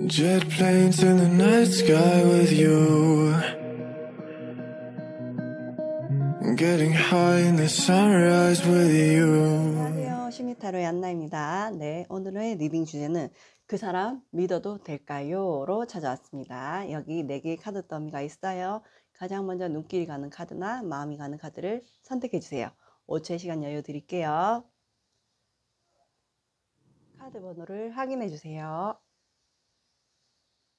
Jet planes in the night sky with you, getting high in the sunrise with you. 안녕하세요. 시미타로의 안나입니다. 네, 오늘의 리딩 주제는 그 사람 믿어도 될까요? 로 찾아왔습니다. 여기 4개의 카드 더미가 있어요. 가장 먼저 눈길이 가는 카드나 마음이 가는 카드를 선택해 주세요. 5초의 시간 여유 드릴게요. 카드 번호를 확인해 주세요.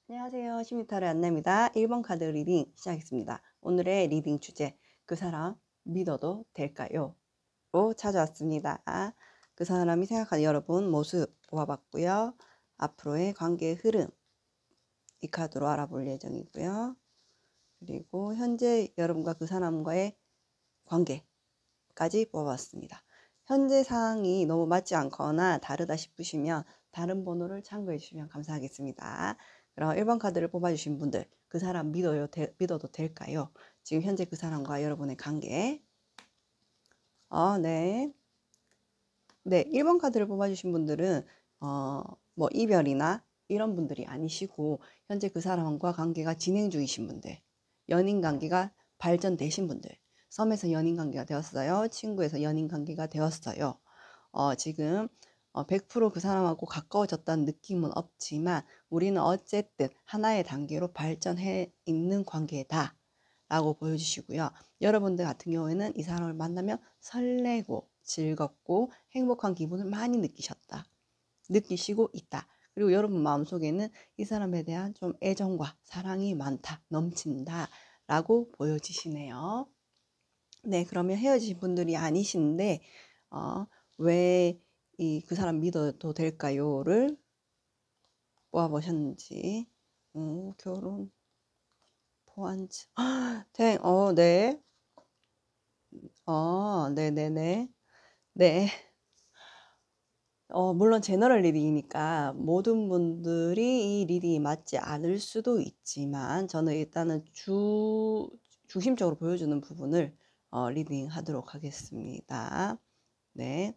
안녕하세요. 시미타로의 안나입니다. 1번 카드 리딩 시작했습니다. 오늘의 리딩 주제, 그 사람 믿어도 될까요? 로 찾아왔습니다. 그 사람이 생각하는 여러분 모습 보아봤고요. 앞으로의 관계의 흐름 이 카드로 알아볼 예정이고요. 그리고 현재 여러분과 그 사람과의 관계까지 뽑아봤습니다. 현재 상황이 너무 맞지 않거나 다르다 싶으시면 다른 번호를 참고해 주시면 감사하겠습니다. 그럼 1번 카드를 뽑아주신 분들, 그 사람 믿어도 될까요? 지금 현재 그 사람과 여러분의 관계. 네. 1번 카드를 뽑아주신 분들은 뭐 이별이나 이런 분들이 아니시고 현재 그 사람과 관계가 진행 중이신 분들, 연인 관계가 발전되신 분들, 썸에서 연인 관계가 되었어요. 친구에서 연인 관계가 되었어요. 지금 100% 그 사람하고 가까워졌다는 느낌은 없지만 우리는 어쨌든 하나의 단계로 발전해 있는 관계다 라고 보여주시고요. 여러분들 같은 경우에는 이 사람을 만나면 설레고 즐겁고 행복한 기분을 많이 느끼시고 있다. 그리고 여러분 마음속에는 이 사람에 대한 좀 애정과 사랑이 많다, 넘친다 라고 보여지시네요. 네, 그러면 헤어지신 분들이 아니신데 왜 그 사람 믿어도 될까요?를 뽑아보셨는지. 결혼, 포안지, 네. 네네네. 네. 물론 제너럴 리딩이니까 모든 분들이 이 리딩이 맞지 않을 수도 있지만 저는 일단은 중심적으로 보여주는 부분을 리딩 하도록 하겠습니다. 네.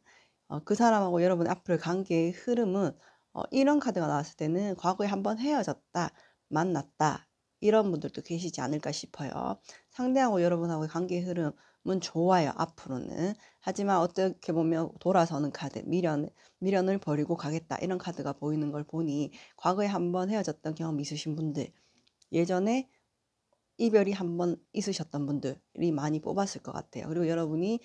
그 사람하고 여러분 앞으로의 관계의 흐름은 이런 카드가 나왔을 때는 과거에 한번 헤어졌다, 만났다 이런 분들도 계시지 않을까 싶어요. 상대하고 여러분하고의 관계의 흐름은 좋아요, 앞으로는. 하지만 어떻게 보면 돌아서는 카드, 미련을 버리고 가겠다 이런 카드가 보이는 걸 보니 과거에 한번 헤어졌던 경험이 있으신 분들, 예전에 이별이 한번 있으셨던 분들이 많이 뽑았을 것 같아요. 그리고 여러분이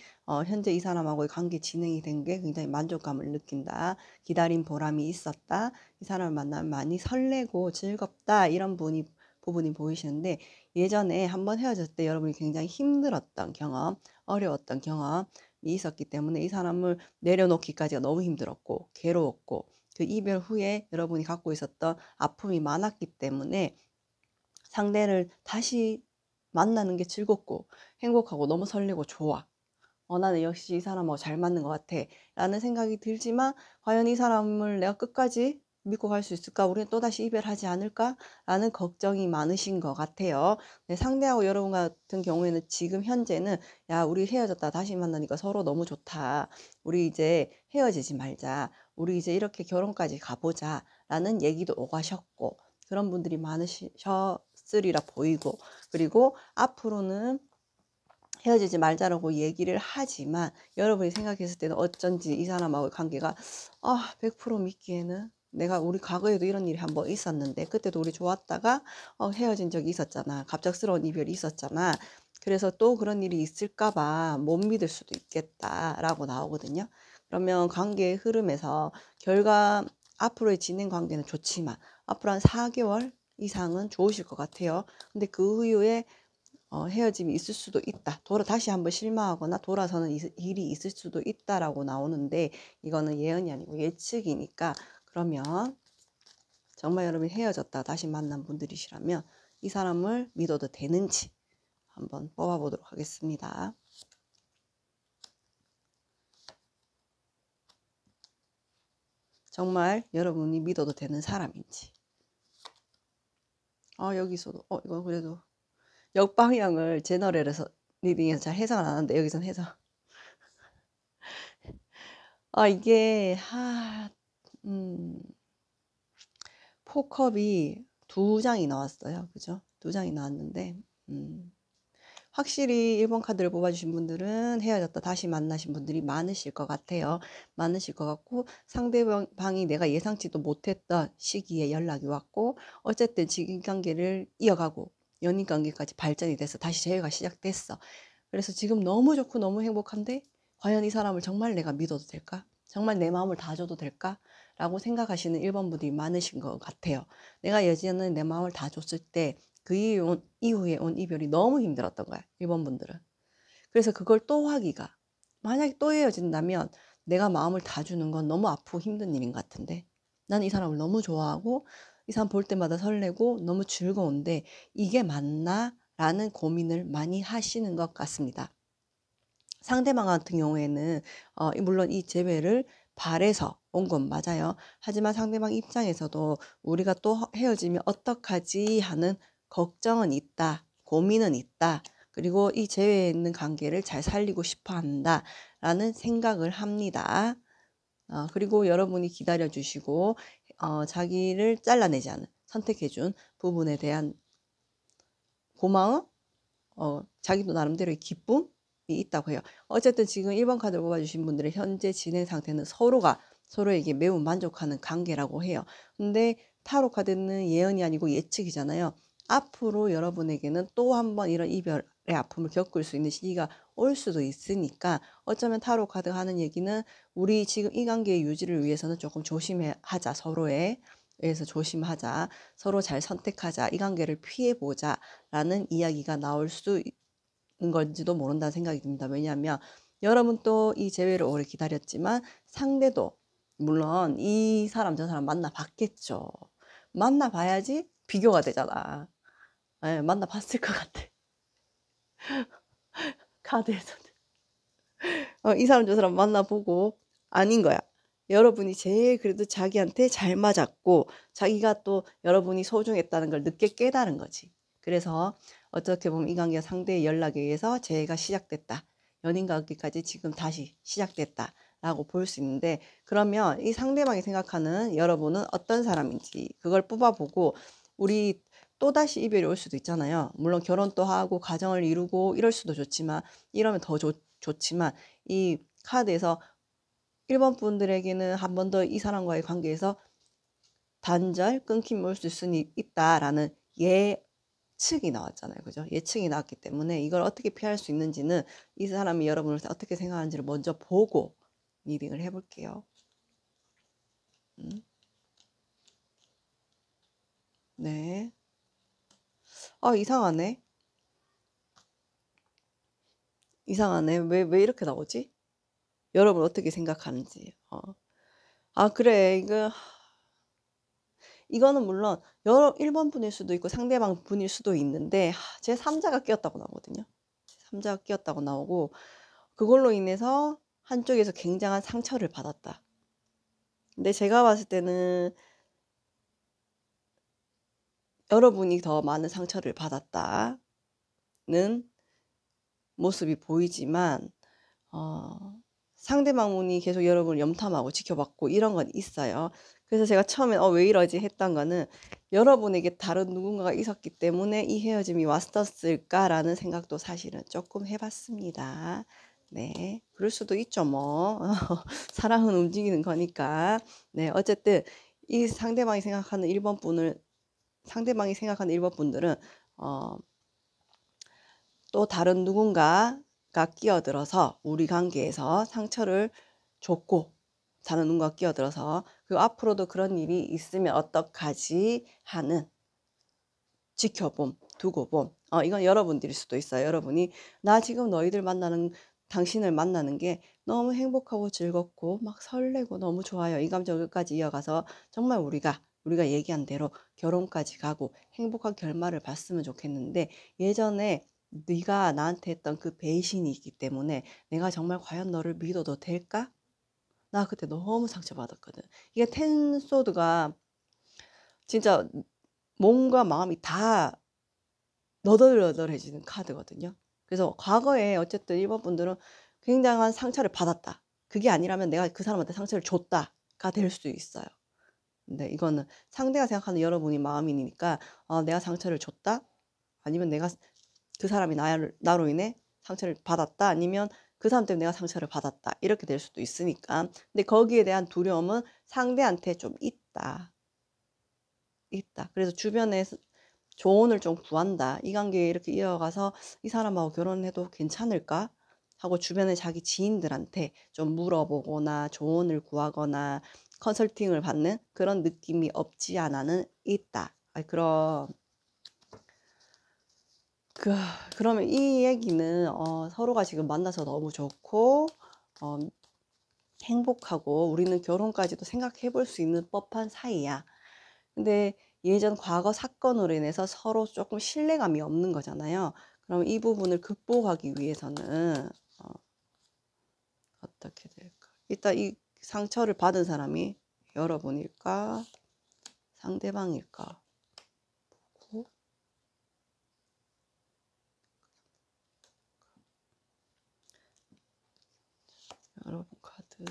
현재 이 사람하고의 관계 진행이 된 게 굉장히 만족감을 느낀다, 기다린 보람이 있었다, 이 사람을 만나면 많이 설레고 즐겁다 이런 부분이 보이시는데, 예전에 한번 헤어졌을 때 여러분이 굉장히 힘들었던 경험, 어려웠던 경험이 있었기 때문에 이 사람을 내려놓기까지가 너무 힘들었고 괴로웠고 그 이별 후에 여러분이 갖고 있었던 아픔이 많았기 때문에 상대를 다시 만나는 게 즐겁고 행복하고 너무 설레고 좋아. 나는 역시 이 사람하고 잘 맞는 것 같아 라는 생각이 들지만 과연 이 사람을 내가 끝까지 믿고 갈 수 있을까? 우리는 또다시 이별하지 않을까? 라는 걱정이 많으신 것 같아요. 네, 상대하고 여러분 같은 경우에는 지금 현재는 야, 우리 헤어졌다 다시 만나니까 서로 너무 좋다. 우리 이제 헤어지지 말자. 우리 이제 이렇게 결혼까지 가보자 라는 얘기도 오가셨고 그런 분들이 많으셨으리라 보이고, 그리고 앞으로는 헤어지지 말자라고 얘기를 하지만 여러분이 생각했을 때는 어쩐지 이 사람하고의 관계가 100% 믿기에는 내가 우리 과거에도 이런 일이 한번 있었는데 그때도 우리 좋았다가 헤어진 적이 있었잖아. 갑작스러운 이별이 있었잖아. 그래서 또 그런 일이 있을까 봐 못 믿을 수도 있겠다라고 나오거든요. 그러면 관계의 흐름에서 앞으로의 진행 관계는 좋지만 앞으로 한 4개월 이상은 좋으실 것 같아요. 근데 그 이후에 헤어짐이 있을 수도 있다. 다시 한번 실망하거나 돌아서는 일이 있을 수도 있다라고 나오는데 이거는 예언이 아니고 예측이니까, 그러면 정말 여러분이 헤어졌다 다시 만난 분들이시라면 이 사람을 믿어도 되는지 한번 뽑아보도록 하겠습니다. 정말 여러분이 믿어도 되는 사람인지. 여기서도 이건 그래도 역방향을 제너럴에서 리딩에서 잘 해석을 안 하는데 여기선 해석. 이게 포컵이 두 장이 나왔어요. 그죠? 두 장이 나왔는데 확실히 1번 카드를 뽑아주신 분들은 헤어졌다 다시 만나신 분들이 많으실 것 같아요. 많으실 것 같고 상대방이 내가 예상치도 못했던 시기에 연락이 왔고 어쨌든 지금 관계를 이어가고 연인 관계까지 발전이 돼서 다시 재회가 시작됐어. 그래서 지금 너무 좋고 너무 행복한데 과연 이 사람을 정말 내가 믿어도 될까? 정말 내 마음을 다 줘도 될까? 라고 생각하시는 1번 분들이 많으신 것 같아요. 내가 예전에 내 마음을 다 줬을 때 그 이후에 온 이별이 너무 힘들었던 거야. 1번 분들은. 그래서 그걸 또 하기가 만약에 또 헤어진다면 내가 마음을 다 주는 건 너무 아프고 힘든 일인 것 같은데 난 이 사람을 너무 좋아하고 이 사람 볼 때마다 설레고 너무 즐거운데 이게 맞나? 라는 고민을 많이 하시는 것 같습니다. 상대방 같은 경우에는 물론 이 재회를 바래서 온 건 맞아요. 하지만 상대방 입장에서도 우리가 또 헤어지면 어떡하지 하는 걱정은 있다. 고민은 있다. 그리고 이 재회에 있는 관계를 잘 살리고 싶어 한다. 라는 생각을 합니다. 그리고 여러분이 기다려주시고 자기를 잘라내지 않은 선택해준 부분에 대한 고마움, 자기도 나름대로의 기쁨이 있다고 해요. 어쨌든 지금 1번 카드를 뽑아주신 분들의 현재 진행 상태는 서로가 서로에게 매우 만족하는 관계라고 해요. 근데 타로 카드는 예언이 아니고 예측이잖아요. 앞으로 여러분에게는 또 한 번 이런 이별의 아픔을 겪을 수 있는 시기가 올 수도 있으니까 어쩌면 타로 카드 하는 얘기는 우리 지금 이 관계의 유지를 위해서는 조금 조심하자. 서로에 의해서 조심하자. 서로 잘 선택하자. 이 관계를 피해보자. 라는 이야기가 나올 수 있는 건지도 모른다는 생각이 듭니다. 왜냐하면 여러분 또 이 재회를 오래 기다렸지만 상대도 물론 이 사람 저 사람 만나봤겠죠. 만나봐야지 비교가 되잖아. 네, 만나봤을 것 같아. 카드에서는. 이 사람 저 사람 만나보고 아닌 거야. 여러분이 제일 그래도 자기한테 잘 맞았고 자기가 또 여러분이 소중했다는 걸 늦게 깨달은 거지. 그래서 어떻게 보면 이 관계가 상대의 연락에 의해서 재회가 시작됐다. 연인 관계까지 지금 다시 시작됐다. 라고 볼 수 있는데 그러면 이 상대방이 생각하는 여러분은 어떤 사람인지 그걸 뽑아보고 우리 또다시 이별이 올 수도 있잖아요. 물론 결혼도 하고 가정을 이루고 이럴 수도 좋지만 이러면 더 좋지만 이 카드에서 1번 분들에게는 한 번 더 이 사람과의 관계에서 단절, 끊김이 올 수 있다라는 예측이 나왔잖아요. 그죠? 예측이 나왔기 때문에 이걸 어떻게 피할 수 있는지는 이 사람이 여러분을 어떻게 생각하는지를 먼저 보고 리딩을 해볼게요. 네. 이상하네. 이상하네. 왜 이렇게 나오지? 여러분 어떻게 생각하는지. 그래. 이거는 물론 1번 분일 수도 있고 상대방 분일 수도 있는데 제 3자가 끼었다고 나오거든요. 3자가 끼었다고 나오고 그걸로 인해서 한쪽에서 굉장한 상처를 받았다. 근데 제가 봤을 때는 여러분이 더 많은 상처를 받았다는 모습이 보이지만 상대방 분이 계속 여러분을 염탐하고 지켜봤고 이런 건 있어요. 그래서 제가 처음에 왜 이러지 했던 거는 여러분에게 다른 누군가가 있었기 때문에 이 헤어짐이 왔었을까라는 생각도 사실은 조금 해봤습니다. 네, 그럴 수도 있죠 뭐. 사랑은 움직이는 거니까. 네, 어쨌든 이 상대방이 생각하는 1번 분들은 또 다른 누군가가 끼어들어서 우리 관계에서 상처를 줬고 다른 누군가가 끼어들어서 그리고 앞으로도 그런 일이 있으면 어떡하지 하는 지켜봄, 두고봄. 이건 여러분들일 수도 있어요. 여러분이 나 지금 당신을 만나는 게 너무 행복하고 즐겁고 막 설레고 너무 좋아요. 이 감정을 끝까지 이어가서 정말 우리가 얘기한 대로 결혼까지 가고 행복한 결말을 봤으면 좋겠는데 예전에 네가 나한테 했던 그 배신이 있기 때문에 내가 정말 과연 너를 믿어도 될까? 나 그때 너무 상처받았거든. 이게 텐소드가 진짜 몸과 마음이 다 너덜너덜해지는 카드거든요. 그래서 과거에 어쨌든 1번 분들은 굉장한 상처를 받았다. 그게 아니라면 내가 그 사람한테 상처를 줬다가 될 수 있어요. 근데 이거는 상대가 생각하는 여러분이 마음이니까 내가 상처를 줬다? 아니면 내가 그 사람이 나로 인해 상처를 받았다? 아니면 그 사람 때문에 내가 상처를 받았다? 이렇게 될 수도 있으니까. 근데 거기에 대한 두려움은 상대한테 좀 있다. 그래서 주변에서 조언을 좀 구한다. 이 관계 이렇게 이어가서 이 사람하고 결혼해도 괜찮을까? 하고 주변의 자기 지인들한테 좀 물어보거나 조언을 구하거나 컨설팅을 받는 그런 느낌이 없지 않아는 있다. 그러면 이 얘기는 서로가 지금 만나서 너무 좋고 행복하고 우리는 결혼까지도 생각해 볼 수 있는 법한 사이야. 근데 예전 과거 사건으로 인해서 서로 조금 신뢰감이 없는 거잖아요. 그럼 이 부분을 극복하기 위해서는 어떻게 될까? 일단 이 상처를 받은 사람이 여러분일까? 상대방일까? 보고 여러분 카드.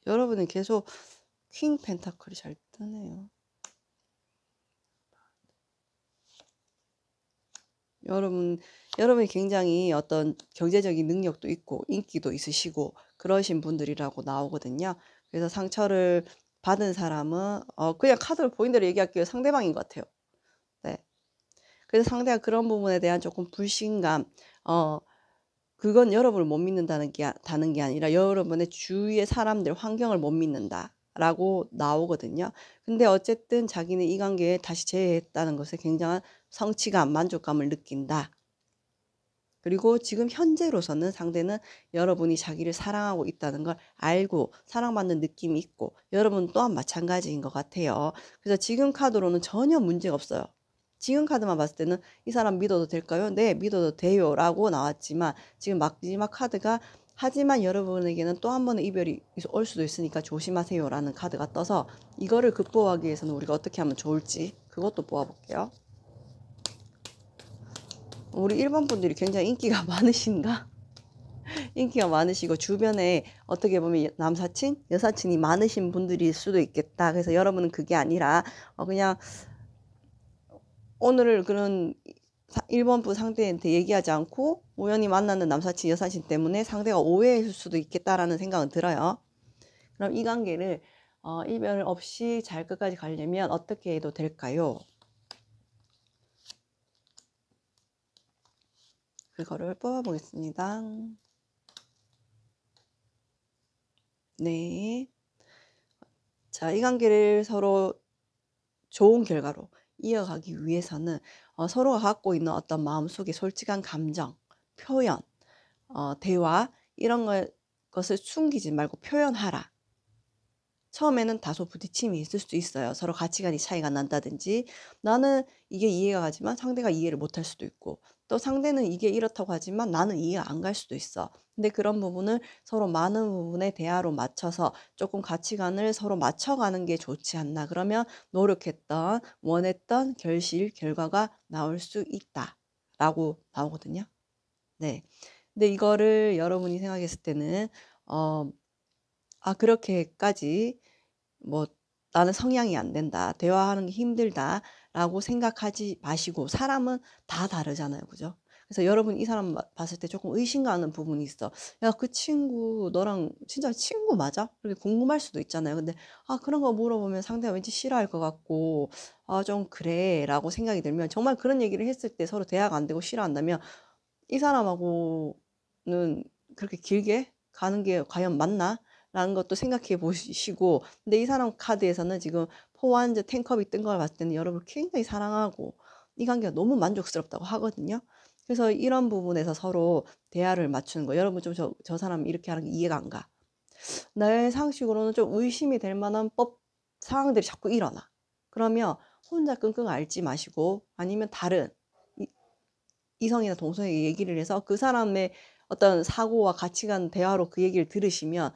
여러분은 계속 퀸 펜타클이 잘 뜨네요. 여러분이 굉장히 어떤 경제적인 능력도 있고 인기도 있으시고 그러신 분들이라고 나오거든요. 그래서 상처를 받은 사람은 그냥 카드를 보인 대로 얘기할게요. 상대방인 것 같아요. 네. 그래서 상대가 그런 부분에 대한 조금 불신감, 그건 여러분을 못 믿는다는 게 아니라 여러분의 주위의 사람들, 환경을 못 믿는다라고 나오거든요. 근데 어쨌든 자기는 이 관계에 다시 재회했다는 것에 굉장한 성취감, 만족감을 느낀다. 그리고 지금 현재로서는 상대는 여러분이 자기를 사랑하고 있다는 걸 알고 사랑받는 느낌이 있고 여러분 또한 마찬가지인 것 같아요. 그래서 지금 카드로는 전혀 문제가 없어요. 지금 카드만 봤을 때는 이 사람 믿어도 될까요? 네, 믿어도 돼요 라고 나왔지만 지금 마지막 카드가 하지만 여러분에게는 또 한 번의 이별이 올 수도 있으니까 조심하세요 라는 카드가 떠서 이거를 극복하기 위해서는 우리가 어떻게 하면 좋을지 그것도 뽑아볼게요. 우리 1번 분들이 굉장히 인기가 많으신가? 인기가 많으시고 주변에 어떻게 보면 남사친, 여사친이 많으신 분들일 수도 있겠다. 그래서 여러분은 그게 아니라 그냥 오늘을 그런 1번 분 상대한테 얘기하지 않고 우연히 만나는 남사친, 여사친 때문에 상대가 오해했을 수도 있겠다라는 생각은 들어요. 그럼 이 관계를 이별 없이 잘 끝까지 가려면 어떻게 해도 될까요? 그거를 뽑아보겠습니다. 네. 자, 이 관계를 서로 좋은 결과로 이어가기 위해서는 서로가 갖고 있는 어떤 마음속에 솔직한 감정, 표현, 대화 이런 것을 숨기지 말고 표현하라. 처음에는 다소 부딪힘이 있을 수도 있어요. 서로 가치관이 차이가 난다든지 나는 이게 이해가 가지만 상대가 이해를 못할 수도 있고 또 상대는 이게 이렇다고 하지만 나는 이해가 안 갈 수도 있어. 근데 그런 부분을 서로 많은 부분에 대화로 맞춰서 조금 가치관을 서로 맞춰가는 게 좋지 않나. 그러면 노력했던 원했던 결과가 나올 수 있다 라고 나오거든요. 네. 근데 이거를 여러분이 생각했을 때는 그렇게까지 뭐 나는 성향이 안 된다. 대화하는 게 힘들다. 라고 생각하지 마시고 사람은 다 다르잖아요. 그죠? 그래서 여러분 이 사람 봤을 때 조금 의심가는 부분이 있어. 야, 그 친구 너랑 진짜 친구 맞아? 그렇게 궁금할 수도 있잖아요. 근데 그런 거 물어보면 상대가 왠지 싫어할 것 같고 좀 그래 라고 생각이 들면 정말 그런 얘기를 했을 때 서로 대화가 안 되고 싫어한다면 이 사람하고는 그렇게 길게 가는 게 과연 맞나? 라는 것도 생각해 보시고 근데 이 사람 카드에서는 지금 포완즈 텐컵이 뜬 걸 봤을 때는 여러분을 굉장히 사랑하고 이 관계가 너무 만족스럽다고 하거든요. 그래서 이런 부분에서 서로 대화를 맞추는 거. 여러분 좀 저 사람 이렇게 하는 게 이해가 안 가. 내 상식으로는 좀 의심이 될 만한 상황들이 자꾸 일어나. 그러면 혼자 끙끙 앓지 마시고 아니면 다른 이성이나 동성에게 얘기를 해서 그 사람의 어떤 사고와 가치관 대화로 그 얘기를 들으시면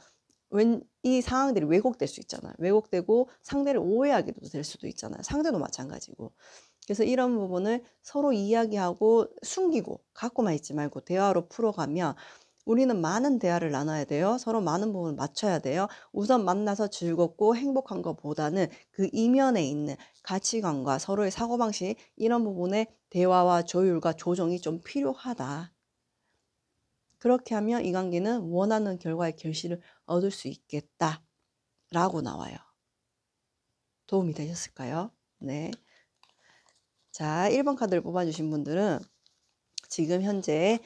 이 상황들이 왜곡될 수 있잖아요. 왜곡되고 상대를 오해하게도 될 수도 있잖아요. 상대도 마찬가지고. 그래서 이런 부분을 서로 이야기하고 숨기고 갖고만 있지 말고 대화로 풀어가면 우리는 많은 대화를 나눠야 돼요. 서로 많은 부분을 맞춰야 돼요. 우선 만나서 즐겁고 행복한 것보다는 그 이면에 있는 가치관과 서로의 사고방식 이런 부분에 대화와 조율과 조정이 좀 필요하다. 그렇게 하면 이 관계는 원하는 결과의 결실을 얻을 수 있겠다 라고 나와요. 도움이 되셨을까요? 네. 자, 1번 카드를 뽑아주신 분들은 지금 현재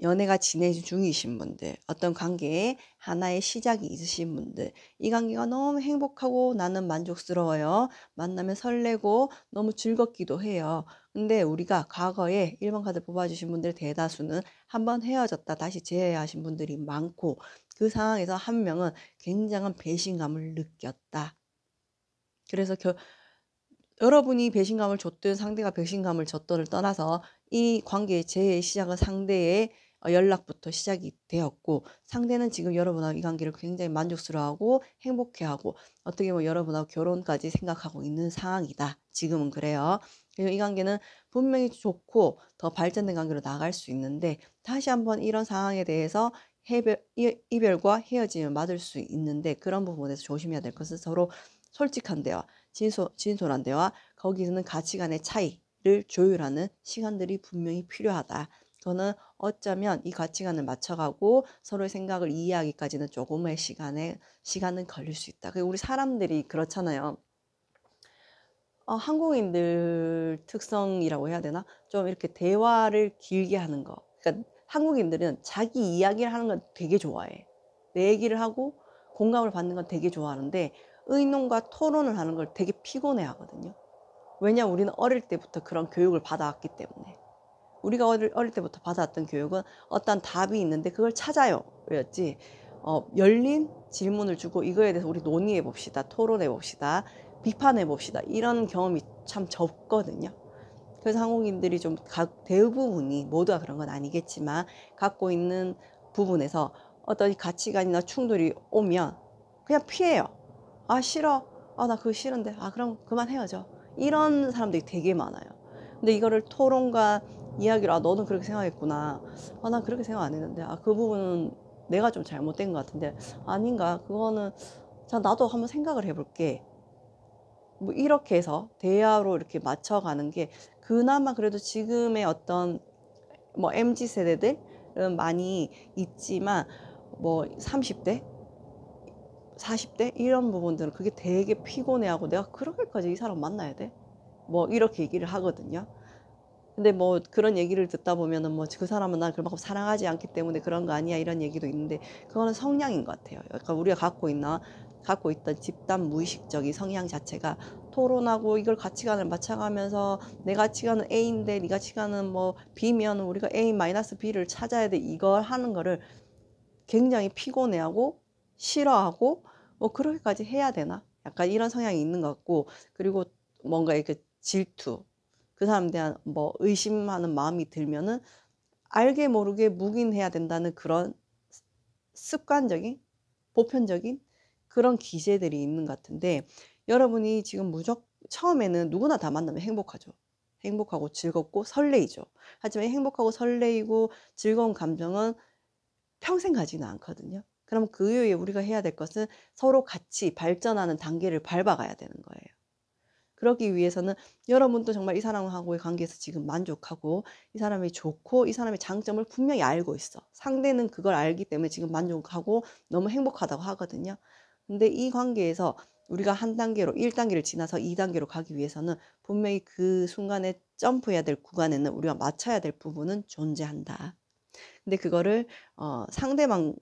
연애가 진행 중이신 분들, 어떤 관계에 하나의 시작이 있으신 분들, 이 관계가 너무 행복하고 나는 만족스러워요. 만나면 설레고 너무 즐겁기도 해요. 근데 우리가 과거에 1번 카드 뽑아주신 분들 대다수는 한번 헤어졌다 다시 재회하신 분들이 많고 그 상황에서 한 명은 굉장한 배신감을 느꼈다. 그래서 여러분이 배신감을 줬든 상대가 배신감을 줬든을 떠나서 이 관계의 재회의 시작은 상대의 연락부터 시작이 되었고 상대는 지금 여러분하고 이 관계를 굉장히 만족스러워하고 행복해하고 어떻게 보면 여러분하고 결혼까지 생각하고 있는 상황이다. 지금은 그래요. 그리고 이 관계는 분명히 좋고 더 발전된 관계로 나갈 수 있는데 다시 한번 이런 상황에 대해서 이별과 헤어짐을 맞을 수 있는데 그런 부분에서 조심해야 될 것은 서로 솔직한 대화, 진솔한 대화, 거기서는 가치관의 차이를 조율하는 시간들이 분명히 필요하다. 저는 어쩌면 이 가치관을 맞춰가고 서로의 생각을 이해하기까지는 조금의 시간은 걸릴 수 있다. 우리 사람들이 그렇잖아요. 한국인들 특성이라고 해야 되나? 좀 이렇게 대화를 길게 하는 거. 그러니까 한국인들은 자기 이야기를 하는 건 되게 좋아해. 내 얘기를 하고 공감을 받는 건 되게 좋아하는데 의논과 토론을 하는 걸 되게 피곤해 하거든요. 왜냐 우리는 어릴 때부터 그런 교육을 받아왔기 때문에. 우리가 어릴 때부터 받아왔던 교육은 어떤 답이 있는데 그걸 찾아요. 였지. 열린 질문을 주고 이거에 대해서 우리 논의해 봅시다. 토론해 봅시다. 비판해 봅시다. 이런 경험이 참 적거든요. 그래서 한국인들이 좀 대부분이 모두가 그런 건 아니겠지만 갖고 있는 부분에서 어떤 가치관이나 충돌이 오면 그냥 피해요. 아 싫어. 아 나 그거 싫은데. 아 그럼 그만 헤어져. 이런 사람들이 되게 많아요. 근데 이거를 토론과 이야기로 아 너는 그렇게 생각했구나. 아 난 그렇게 생각 안 했는데. 아 그 부분은 내가 좀 잘못된 것 같은데 아닌가. 그거는 자 나도 한번 생각을 해볼게. 뭐 이렇게 해서 대화로 이렇게 맞춰가는 게 그나마 그래도 지금의 어떤 뭐 MZ 세대들은 많이 있지만 뭐 30대 40대 이런 부분들은 그게 되게 피곤해하고 내가 그렇게까지 이 사람 만나야 돼? 뭐 이렇게 얘기를 하거든요. 근데 뭐 그런 얘기를 듣다 보면은 뭐 그 사람은 날 그만큼 사랑하지 않기 때문에 그런 거 아니야 이런 얘기도 있는데 그거는 성향인 것 같아요. 그러니까 우리가 갖고 있던 집단 무의식적인 성향 자체가 토론하고 이걸 가치관을 맞춰가면서 내 가치관은 A인데 네 가치관은 뭐 B면 우리가 A 마이너스 B를 찾아야 돼 이걸 하는 거를 굉장히 피곤해하고 싫어하고 뭐 그렇게까지 해야 되나? 약간 이런 성향이 있는 것 같고 그리고 뭔가 이렇게 질투 그 사람에 대한 뭐 의심하는 마음이 들면은 알게 모르게 묵인해야 된다는 그런 습관적인 보편적인 그런 기제들이 있는 것 같은데 여러분이 지금 처음에는 누구나 다 만나면 행복하죠. 행복하고 즐겁고 설레이죠. 하지만 행복하고 설레이고 즐거운 감정은 평생 가지는 않거든요. 그럼 그 이후에 우리가 해야 될 것은 서로 같이 발전하는 단계를 밟아가야 되는 거예요. 그러기 위해서는 여러분도 정말 이 사람하고의 관계에서 지금 만족하고 이 사람이 좋고 이 사람의 장점을 분명히 알고 있어. 상대는 그걸 알기 때문에 지금 만족하고 너무 행복하다고 하거든요. 근데 이 관계에서 우리가 한 단계로 1단계를 지나서 2단계로 가기 위해서는 분명히 그 순간에 점프해야 될 구간에는 우리가 맞춰야 될 부분은 존재한다. 근데 그거를 상대방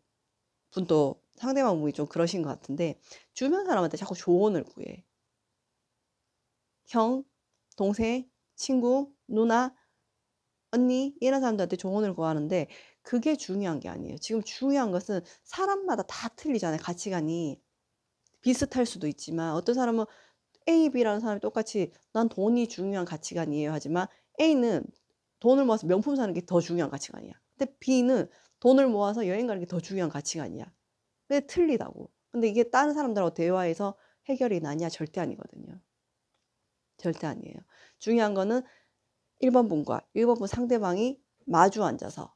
분이 좀 그러신 것 같은데 주변 사람한테 자꾸 조언을 구해. 형, 동생, 친구, 누나, 언니 이런 사람들한테 조언을 구하는데 그게 중요한 게 아니에요. 지금 중요한 것은 사람마다 다 틀리잖아요. 가치관이 비슷할 수도 있지만 어떤 사람은 A, B라는 사람이 똑같이 난 돈이 중요한 가치관이에요 하지만 A는 돈을 모아서 명품 사는 게 더 중요한 가치관이야. 근데 B는 돈을 모아서 여행 가는 게 더 중요한 가치관이야. 근데 틀리다고. 근데 이게 다른 사람들하고 대화해서 해결이 나냐? 절대 아니거든요. 절대 아니에요. 중요한 거는 1번 분과 1번 분 상대방이 마주 앉아서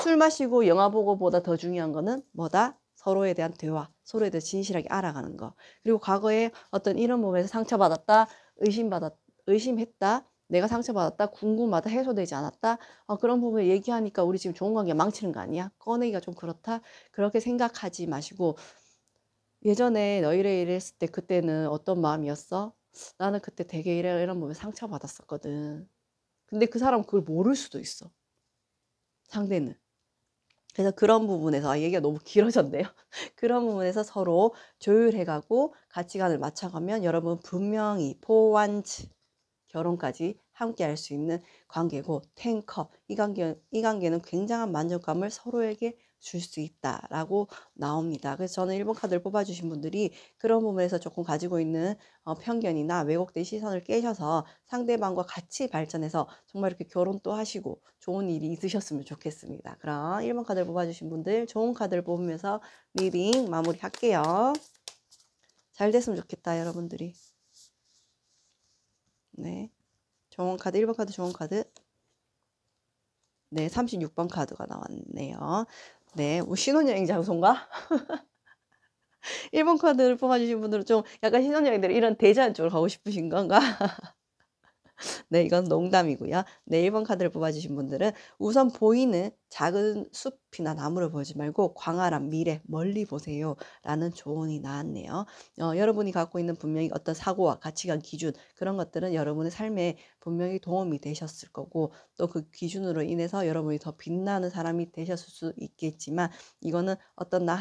술 마시고 영화 보고보다 더 중요한 거는 뭐다? 서로에 대한 대화, 서로에 대해 진실하게 알아가는 거. 그리고 과거에 어떤 이런 부분에서 상처받았다, 의심했다, 내가 상처받았다, 궁금하다, 해소되지 않았다. 그런 부분을 얘기하니까 우리 지금 좋은 관계 망치는 거 아니야? 꺼내기가 좀 그렇다. 그렇게 생각하지 마시고, 예전에 너 이래 이랬을 때 그때는 어떤 마음이었어? 나는 그때 되게 이런 부분에 상처받았었거든. 근데 그 사람은 그걸 모를 수도 있어. 상대는. 그래서 그런 부분에서 얘기가 너무 길어졌네요. 그런 부분에서 서로 조율해가고 가치관을 맞춰가면 여러분 분명히 포완즈 결혼까지 함께 할 수 있는 관계고, 탱커 이 관계는 굉장한 만족감을 서로에게 줄 수 있다라고 나옵니다. 그래서 저는 1번 카드를 뽑아주신 분들이 그런 부분에서 조금 가지고 있는 편견이나 왜곡된 시선을 깨셔서 상대방과 같이 발전해서 정말 이렇게 결혼도 하시고 좋은 일이 있으셨으면 좋겠습니다. 그럼 1번 카드를 뽑아주신 분들 좋은 카드를 뽑으면서 리딩 마무리할게요. 잘 됐으면 좋겠다, 여러분들이. 네. 좋은 카드, 1번 카드 좋은 카드. 네, 36번 카드가 나왔네요. 네, 뭐 신혼여행 장소인가? 1번 카드를 뽑아주신 분들은 좀 약간 신혼여행들 이런 대자연 쪽으로 가고 싶으신 건가? 네, 이건 농담이고요. 네, 1번 카드를 뽑아주신 분들은 우선 보이는 작은 숲이나 나무를 보지 말고 광활한 미래, 멀리 보세요. 라는 조언이 나왔네요. 여러분이 갖고 있는 분명히 어떤 사고와 가치관, 기준, 그런 것들은 여러분의 삶에 분명히 도움이 되셨을 거고, 또 그 기준으로 인해서 여러분이 더 빛나는 사람이 되셨을 수 있겠지만, 이거는 어떤 나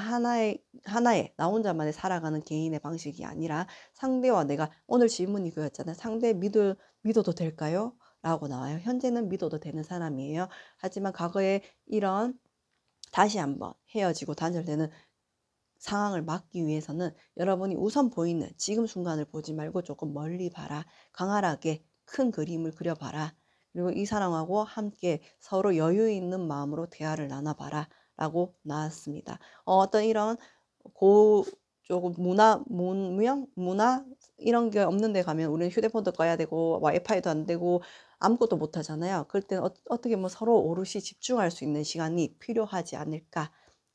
혼자만의 살아가는 개인의 방식이 아니라 상대와 내가, 오늘 질문이 그였잖아요. 상대 믿어도 될까요? 라고 나와요. 현재는 믿어도 되는 사람이에요. 하지만 과거에 이런 다시 한번 헤어지고 단절되는 상황을 막기 위해서는 여러분이 우선 보이는 지금 순간을 보지 말고 조금 멀리 봐라. 광활하게 큰 그림을 그려봐라. 그리고 이 사람하고 함께 서로 여유 있는 마음으로 대화를 나눠봐라. 라고 나왔습니다. 어떤 이런 조금 문화 이런 게 없는 데 가면 우리는 휴대폰도 꺼야 되고 와이파이도 안 되고 아무것도 못 하잖아요. 그럴 때는 어떻게 보면 서로 오롯이 집중할 수 있는 시간이 필요하지 않을까.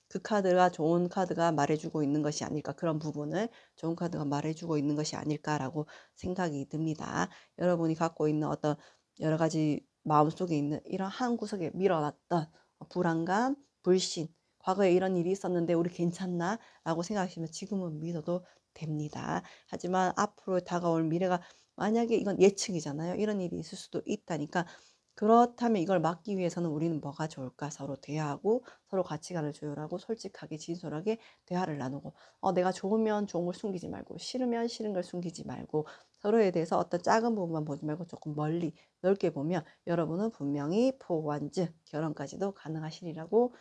그 카드가 좋은 카드가 말해주고 있는 것이 아닐까. 그런 부분을 좋은 카드가 말해주고 있는 것이 아닐까라고 생각이 듭니다. 여러분이 갖고 있는 어떤 여러 가지 마음속에 있는 이런 한 구석에 밀어놨던 불안감, 불신, 과거에 이런 일이 있었는데 우리 괜찮나? 라고 생각하시면 지금은 믿어도 됩니다. 하지만 앞으로 다가올 미래가, 만약에 이건 예측이잖아요. 이런 일이 있을 수도 있다니까, 그렇다면 이걸 막기 위해서는 우리는 뭐가 좋을까? 서로 대화하고 서로 가치관을 조율하고 솔직하게 진솔하게 대화를 나누고, 내가 좋으면 좋은 걸 숨기지 말고 싫으면 싫은 걸 숨기지 말고 서로에 대해서 어떤 작은 부분만 보지 말고 조금 멀리 넓게 보면 여러분은 분명히 포완즈 결혼까지도 가능하시리라고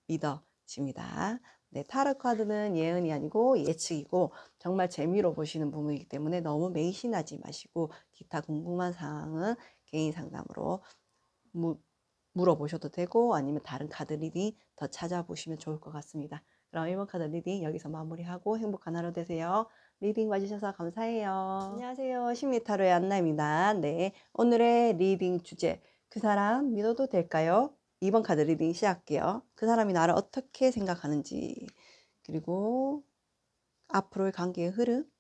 믿어집니다. 네, 타로 카드는 예언이 아니고 예측이고 정말 재미로 보시는 부분이기 때문에 너무 맹신하지 마시고 기타 궁금한 사항은 개인 상담으로 물어보셔도 되고 아니면 다른 카드 리딩 더 찾아보시면 좋을 것 같습니다. 그럼 1번 카드 리딩 여기서 마무리하고 행복한 하루 되세요. 리딩 봐주셔서 감사해요. 안녕하세요. 심리타로의 안나입니다. 네, 오늘의 리딩 주제, 그 사람 믿어도 될까요? 2번 카드 리딩 시작할게요. 그 사람이 나를 어떻게 생각하는지, 그리고 앞으로의 관계의 흐름,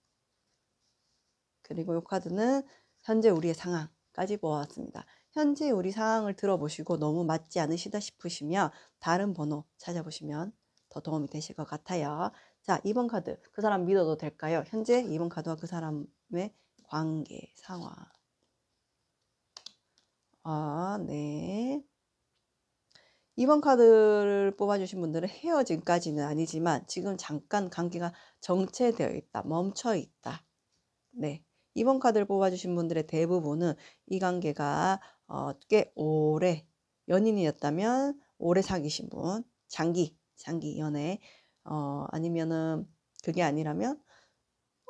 그리고 이 카드는 현재 우리의 상황까지 보았습니다. 현재 우리 상황을 들어보시고 너무 맞지 않으시다 싶으시면 다른 번호 찾아보시면 더 도움이 되실 것 같아요. 자, 2번 카드, 그 사람 믿어도 될까요? 현재 2번 카드와 그 사람의 관계 상황. 네. 2번 카드를 뽑아주신 분들은 헤어짐까지는 아니지만 지금 잠깐 관계가 정체되어 있다, 멈춰 있다. 네. 2번 카드를 뽑아주신 분들의 대부분은 이 관계가 꽤 오래 연인이었다면 오래 사귀신 분, 장기 연애, 아니면은 그게 아니라면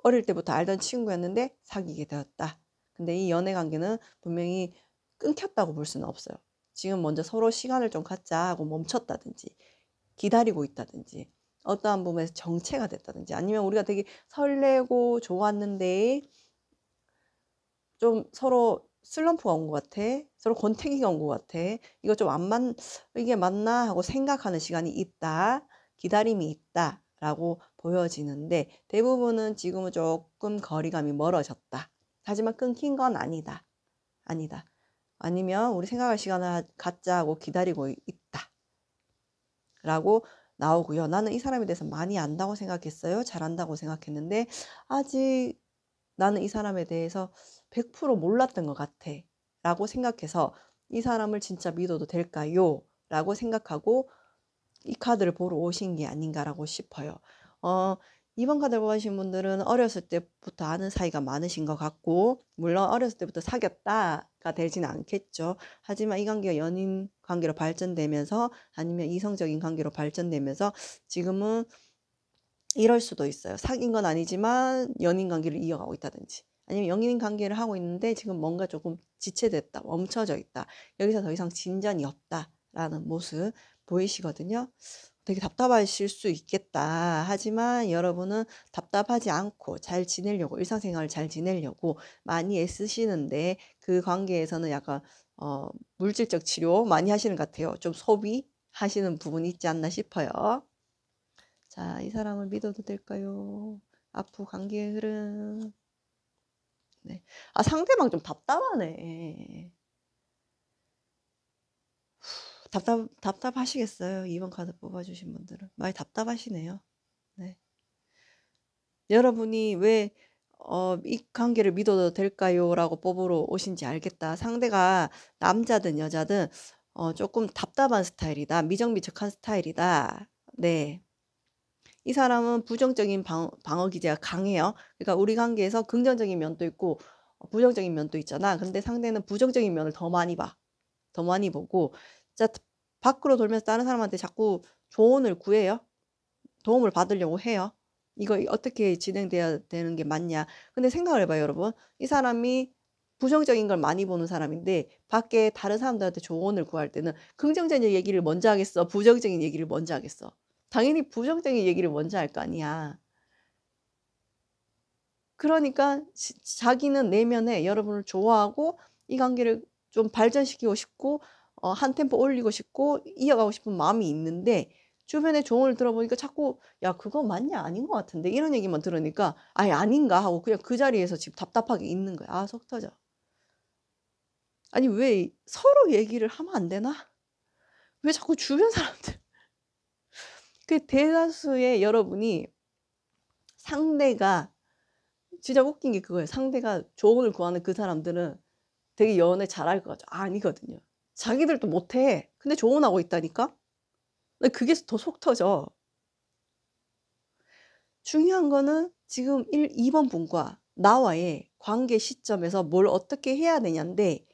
어릴 때부터 알던 친구였는데 사귀게 되었다. 근데 이 연애 관계는 분명히 끊겼다고 볼 수는 없어요. 지금 먼저 서로 시간을 좀 갖자 하고 멈췄다든지 기다리고 있다든지 어떠한 부분에서 정체가 됐다든지, 아니면 우리가 되게 설레고 좋았는데 좀 서로 슬럼프가 온 것 같아. 서로 권태기가 온 것 같아. 이거 좀 안 이게 맞나 하고 생각하는 시간이 있다. 기다림이 있다. 라고 보여지는데 대부분은 지금은 조금 거리감이 멀어졌다. 하지만 끊긴 건 아니다. 아니다. 아니면 우리 생각할 시간을 갖자 하고 기다리고 있다. 라고 나오고요. 나는 이 사람에 대해서 많이 안다고 생각했어요. 잘한다고 생각했는데 아직 나는 이 사람에 대해서 100% 몰랐던 것 같아. 라고 생각해서 이 사람을 진짜 믿어도 될까요? 라고 생각하고 이 카드를 보러 오신 게 아닌가라고 싶어요. 2번 카드를 보신 분들은 어렸을 때부터 아는 사이가 많으신 것 같고 물론 어렸을 때부터 사귀었다가 되지는 않겠죠. 하지만 이 관계가 연인 관계로 발전되면서 아니면 이성적인 관계로 발전되면서 지금은 이럴 수도 있어요. 사귄 건 아니지만 연인 관계를 이어가고 있다든지 아니면 연인 관계를 하고 있는데 지금 뭔가 조금 지체됐다, 멈춰져 있다. 여기서 더 이상 진전이 없다라는 모습 보이시거든요. 되게 답답하실 수 있겠다. 하지만 여러분은 답답하지 않고 잘 지내려고 일상생활을 잘 지내려고 많이 애쓰시는데 그 관계에서는 약간 물질적 치료 많이 하시는 것 같아요. 좀 소비하시는 부분이 있지 않나 싶어요. 자, 이 사람을 믿어도 될까요? 앞으로 관계의 흐름. 네. 아, 상대방 좀 답답하네. 답답하시겠어요? 2번 카드 뽑아주신 분들은. 많이 답답하시네요. 네. 여러분이 왜, 이 관계를 믿어도 될까요? 라고 뽑으러 오신지 알겠다. 상대가 남자든 여자든, 조금 답답한 스타일이다. 미정미적한 스타일이다. 네. 이 사람은 부정적인 방어 기제가 강해요. 그러니까 우리 관계에서 긍정적인 면도 있고 부정적인 면도 있잖아. 근데 상대는 부정적인 면을 더 많이 봐. 더 많이 보고 자 밖으로 돌면서 다른 사람한테 자꾸 조언을 구해요. 도움을 받으려고 해요. 이거 어떻게 진행돼야 되는 게 맞냐. 근데 생각을 해봐요, 여러분. 이 사람이 부정적인 걸 많이 보는 사람인데 밖에 다른 사람들한테 조언을 구할 때는 긍정적인 얘기를 먼저 하겠어? 부정적인 얘기를 먼저 하겠어? 당연히 부정적인 얘기를 먼저 할 거 아니야. 그러니까 자기는 내면에 여러분을 좋아하고 이 관계를 좀 발전시키고 싶고 한 템포 올리고 싶고 이어가고 싶은 마음이 있는데 주변에 조언을 들어보니까 자꾸 야 그거 맞냐 아닌 것 같은데 이런 얘기만 들으니까 아예 아닌가 하고 그냥 그 자리에서 지금 답답하게 있는 거야. 아 속 터져. 아니 왜 서로 얘기를 하면 안 되나? 왜 자꾸 주변 사람들 그 대다수의 여러분이 상대가 진짜 웃긴 게 그거예요. 상대가 조언을 구하는 그 사람들은 되게 연애 잘할 것 같죠. 아니거든요. 자기들도 못해. 근데 조언하고 있다니까? 근데 그게 더 속 터져. 중요한 거는 지금 2번 분과 나와의 관계 시점에서 뭘 어떻게 해야 되냐인데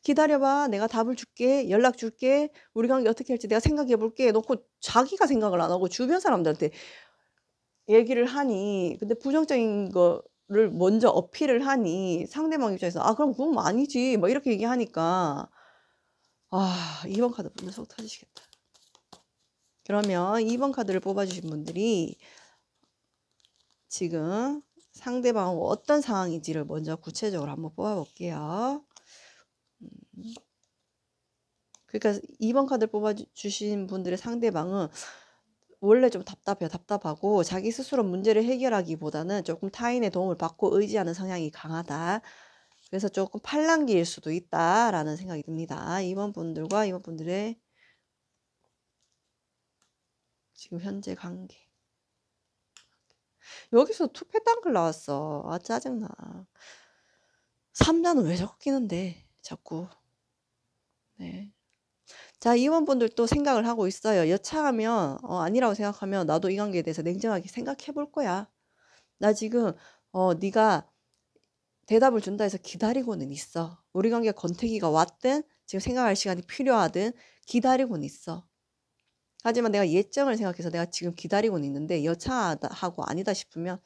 기다려봐. 내가 답을 줄게. 연락 줄게. 우리 관계 어떻게 할지 내가 생각해 볼게. 놓고 자기가 생각을 안 하고 주변 사람들한테 얘기를 하니 근데 부정적인 거를 먼저 어필을 하니 상대방 입장에서 "아 그럼 그건 아니지." 뭐 이렇게 얘기하니까 2번 카드 보면 속 터지시겠다. 그러면 2번 카드를 뽑아 주신 분들이 지금 상대방은 어떤 상황인지를 먼저 구체적으로 한번 뽑아 볼게요. 그러니까 2번 카드를 뽑아 주신 분들의 상대방은 원래 좀 답답해요. 답답하고 자기 스스로 문제를 해결하기보다는 조금 타인의 도움을 받고 의지하는 성향이 강하다. 그래서 조금 팔랑귀일 수도 있다라는 생각이 듭니다. 이번 분들과 이번 분들의 지금 현재 관계. 여기서 투패당글 나왔어. 아 짜증나. 3자는 왜 자꾸 끼는데 자꾸. 네. 자, 이번 분들도 생각을 하고 있어요. 여차하면 아니라고 생각하면 나도 이 관계에 대해서 냉정하게 생각해 볼 거야. 나 지금 네가 대답을 준다 해서 기다리고는 있어. 우리 관계가 권태기가 왔든 지금 생각할 시간이 필요하든 기다리고는 있어. 하지만 내가 예정을 생각해서 내가 지금 기다리고는 있는데 여차하고 아니다 싶으면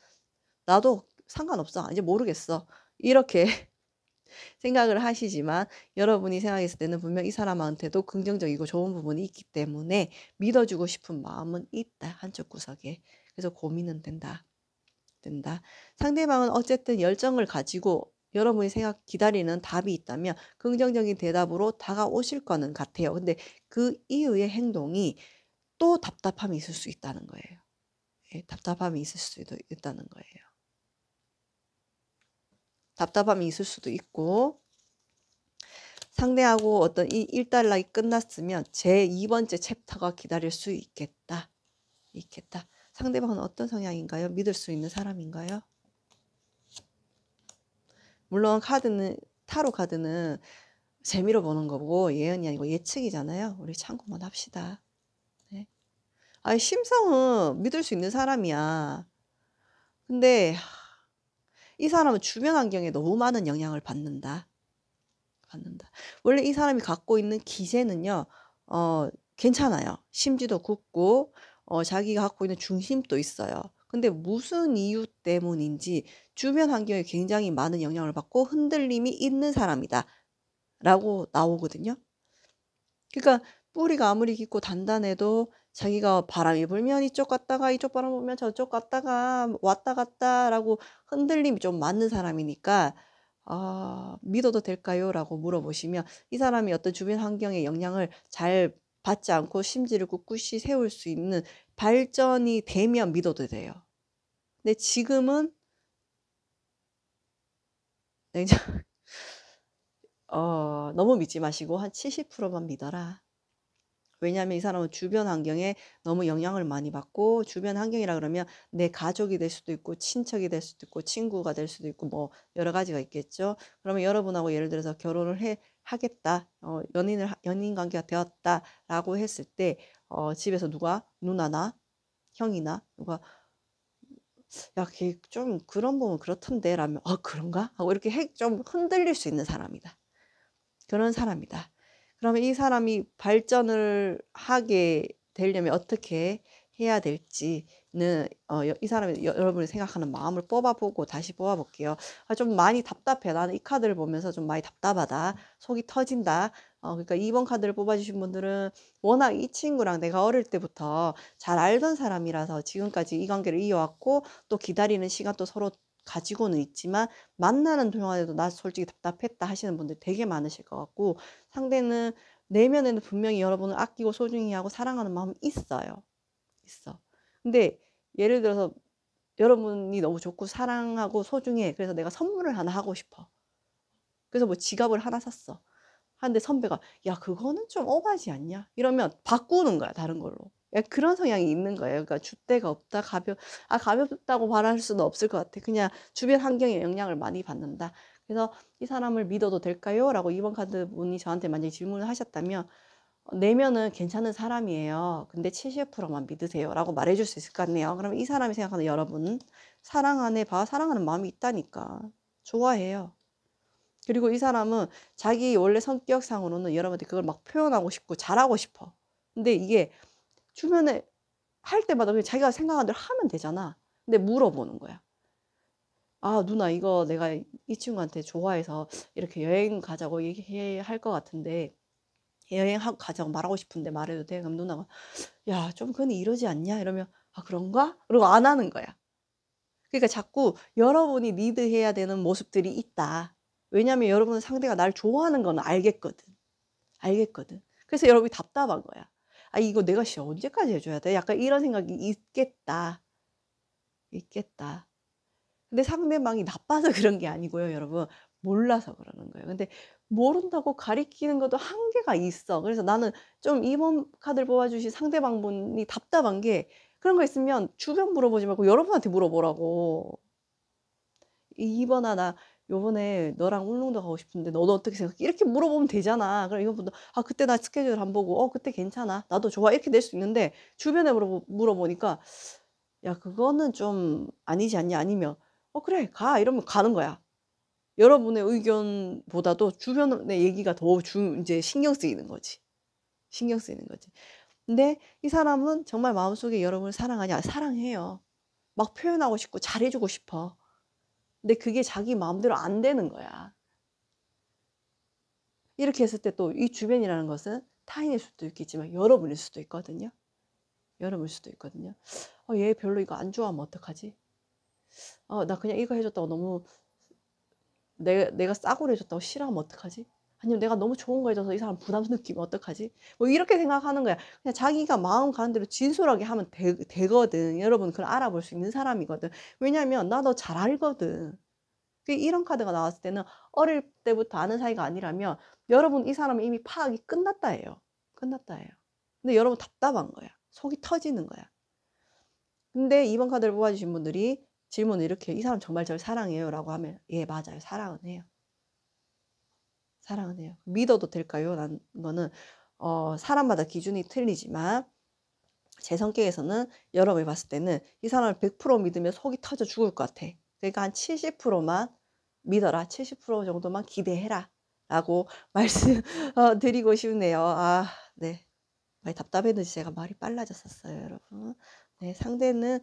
나도 상관없어. 이제 모르겠어. 이렇게 생각을 하시지만 여러분이 생각했을 때는 분명 이 사람한테도 긍정적이고 좋은 부분이 있기 때문에 믿어주고 싶은 마음은 있다. 한쪽 구석에. 그래서 고민은 된다. 상대방은 어쨌든 열정을 가지고 여러분이 기다리는 답이 있다면 긍정적인 대답으로 다가오실 거는 같아요. 근데 그 이후의 행동이 또 답답함이 있을 수 있다는 거예요. 예, 답답함이 있을 수도 있다는 거예요. 답답함이 있을 수도 있고, 상대하고 어떤 이 일단락이 끝났으면 제 2번째 챕터가 기다릴 수 있겠다. 상대방은 어떤 성향인가요? 믿을 수 있는 사람인가요? 물론 타로 카드는 재미로 보는 거고 예언이 아니고 예측이잖아요. 우리 참고만 합시다. 네. 아니, 심성은 믿을 수 있는 사람이야. 근데 이 사람은 주변 환경에 너무 많은 영향을 받는다. 원래 이 사람이 갖고 있는 기세는요, 괜찮아요. 심지도 굳고, 자기가 갖고 있는 중심도 있어요. 근데 무슨 이유 때문인지 주변 환경에 굉장히 많은 영향을 받고 흔들림이 있는 사람이다. 라고 나오거든요. 그러니까 뿌리가 아무리 깊고 단단해도 자기가 바람이 불면 이쪽 갔다가 이쪽 바람 불면 저쪽 갔다가 왔다 갔다 라고 흔들림이 좀 많은 사람이니까 믿어도 될까요? 라고 물어보시면 이 사람이 어떤 주변 환경의 영향을 잘 받지 않고 심지를 꿋꿋이 세울 수 있는 발전이 되면 믿어도 돼요. 근데 지금은 너무 믿지 마시고 한 70%만 믿어라. 왜냐하면 이 사람은 주변 환경에 너무 영향을 많이 받고, 주변 환경이라 그러면 내 가족이 될 수도 있고 친척이 될 수도 있고 친구가 될 수도 있고 뭐 여러 가지가 있겠죠. 그러면 여러분하고 예를 들어서 결혼을 하겠다, 연인 관계가 되었다라고 했을 때 집에서 누가 누나나 형이나 누가 야, 걔 좀 그런 부분 그렇던데 라면 그런가? 하고 이렇게 좀 흔들릴 수 있는 사람이다. 그런 사람이다. 그러면 이 사람이 발전을 하게 되려면 어떻게 해야 될지는 이 사람이 여러분이 생각하는 마음을 뽑아보고 다시 뽑아볼게요. 좀 많이 답답해. 나는 이 카드를 보면서 좀 많이 답답하다. 속이 터진다. 그러니까 2번 카드를 뽑아주신 분들은 워낙 이 친구랑 내가 어릴 때부터 잘 알던 사람이라서 지금까지 이 관계를 이어왔고 또 기다리는 시간도 서로 가지고는 있지만 만나는 동안에도 나 솔직히 답답했다 하시는 분들 되게 많으실 것 같고, 상대는 내면에는 분명히 여러분을 아끼고 소중히 하고 사랑하는 마음이 있어요. 근데 예를 들어서 여러분이 너무 좋고 사랑하고 소중해. 그래서 내가 선물을 하나 하고 싶어. 그래서 뭐 지갑을 하나 샀어. 하는데 선배가 야, 그거는 좀 오바지 않냐? 이러면 바꾸는 거야, 다른 걸로. 그런 성향이 있는 거예요. 그러니까 줏대가 없다, 가볍다고 말할 수는 없을 것 같아. 그냥 주변 환경에 영향을 많이 받는다. 그래서 이 사람을 믿어도 될까요? 라고 2번 카드 분이 저한테 만약에 질문을 하셨다면 내면은 괜찮은 사람이에요. 근데 70%만 믿으세요. 라고 말해줄 수 있을 것 같네요. 그러면 이 사람이 생각하는 여러분, 사랑하는 마음이 있다니까. 좋아해요. 그리고 이 사람은 자기 원래 성격상으로는 여러분한테 그걸 막 표현하고 싶고 잘하고 싶어. 근데 이게 주변에 할 때마다 그냥 자기가 생각한 대로 하면 되잖아. 근데 물어보는 거야. 누나, 이거 내가 이 친구한테 좋아해서 이렇게 여행 가자고 얘기할 것 같은데 여행하고 가자고 말하고 싶은데 말해도 돼? 그럼 누나가 야, 좀 그건 이러지 않냐? 이러면 그런가? 그리고 안 하는 거야. 그러니까 자꾸 여러분이 리드해야 되는 모습들이 있다. 왜냐하면 여러분은 상대가 날 좋아하는 건 알겠거든. 그래서 여러분이 답답한 거야. 이거 내가 언제까지 해줘야 돼? 약간 이런 생각이 있겠다. 근데 상대방이 나빠서 그런 게 아니고요, 여러분. 몰라서 그러는 거예요. 근데 모른다고 가리키는 것도 한계가 있어. 그래서 나는 좀 이번 카드를 뽑아주신 상대방 분이 답답한 게, 그런 거 있으면 주변 물어보지 말고 여러분한테 물어보라고. 2번아, 나 요번에 너랑 울릉도 가고 싶은데 너는 어떻게 생각해? 이렇게 물어보면 되잖아. 그럼 이번부터 그때 나 스케줄 안 보고 그때 괜찮아. 나도 좋아. 이렇게 될 수 있는데 주변에 물어보니까 야, 그거는 좀 아니지 않냐? 아니면 그래, 가. 이러면 가는 거야. 여러분의 의견보다도 주변의 얘기가 더 이제 신경 쓰이는 거지. 근데 이 사람은 정말 마음속에 여러분을 사랑하냐? 사랑해요. 막 표현하고 싶고 잘해주고 싶어. 근데 그게 자기 마음대로 안 되는 거야. 이렇게 했을 때 또 이 주변이라는 것은 타인일 수도 있겠지만 여러분일 수도 있거든요. 얘 별로 이거 안 좋아하면 어떡하지? 나 그냥 이거 해줬다고 너무 내가 싸구려 해줬다고 싫어하면 어떡하지? 아니면 내가 너무 좋은 거 해줘서 이 사람 부담 느끼면 어떡하지? 뭐 이렇게 생각하는 거야. 그냥 자기가 마음 가는 대로 진솔하게 하면 되거든. 여러분 그걸 알아볼 수 있는 사람이거든. 왜냐면 나 너 잘 알거든. 이런 카드가 나왔을 때는 어릴 때부터 아는 사이가 아니라면 여러분 이 사람은 이미 파악이 끝났다예요. 끝났다예요. 근데 여러분 답답한 거야. 속이 터지는 거야. 근데 2번 카드를 뽑아주신 분들이 질문을 이렇게 이 사람 정말 저를 사랑해요? 라고 하면 예 맞아요. 사랑은 해요. 사랑은 해요. 믿어도 될까요? 라는 거는 사람마다 기준이 틀리지만 제 성격에서는 여러분이 봤을 때는 이 사람을 100% 믿으면 속이 터져 죽을 것 같아. 그러니까 한 70%만 믿어라. 70% 정도만 기대해라. 라고 말씀 드리고 싶네요. 아, 네. 많이 답답했는지 제가 말이 빨라졌었어요, 여러분. 네, 상대는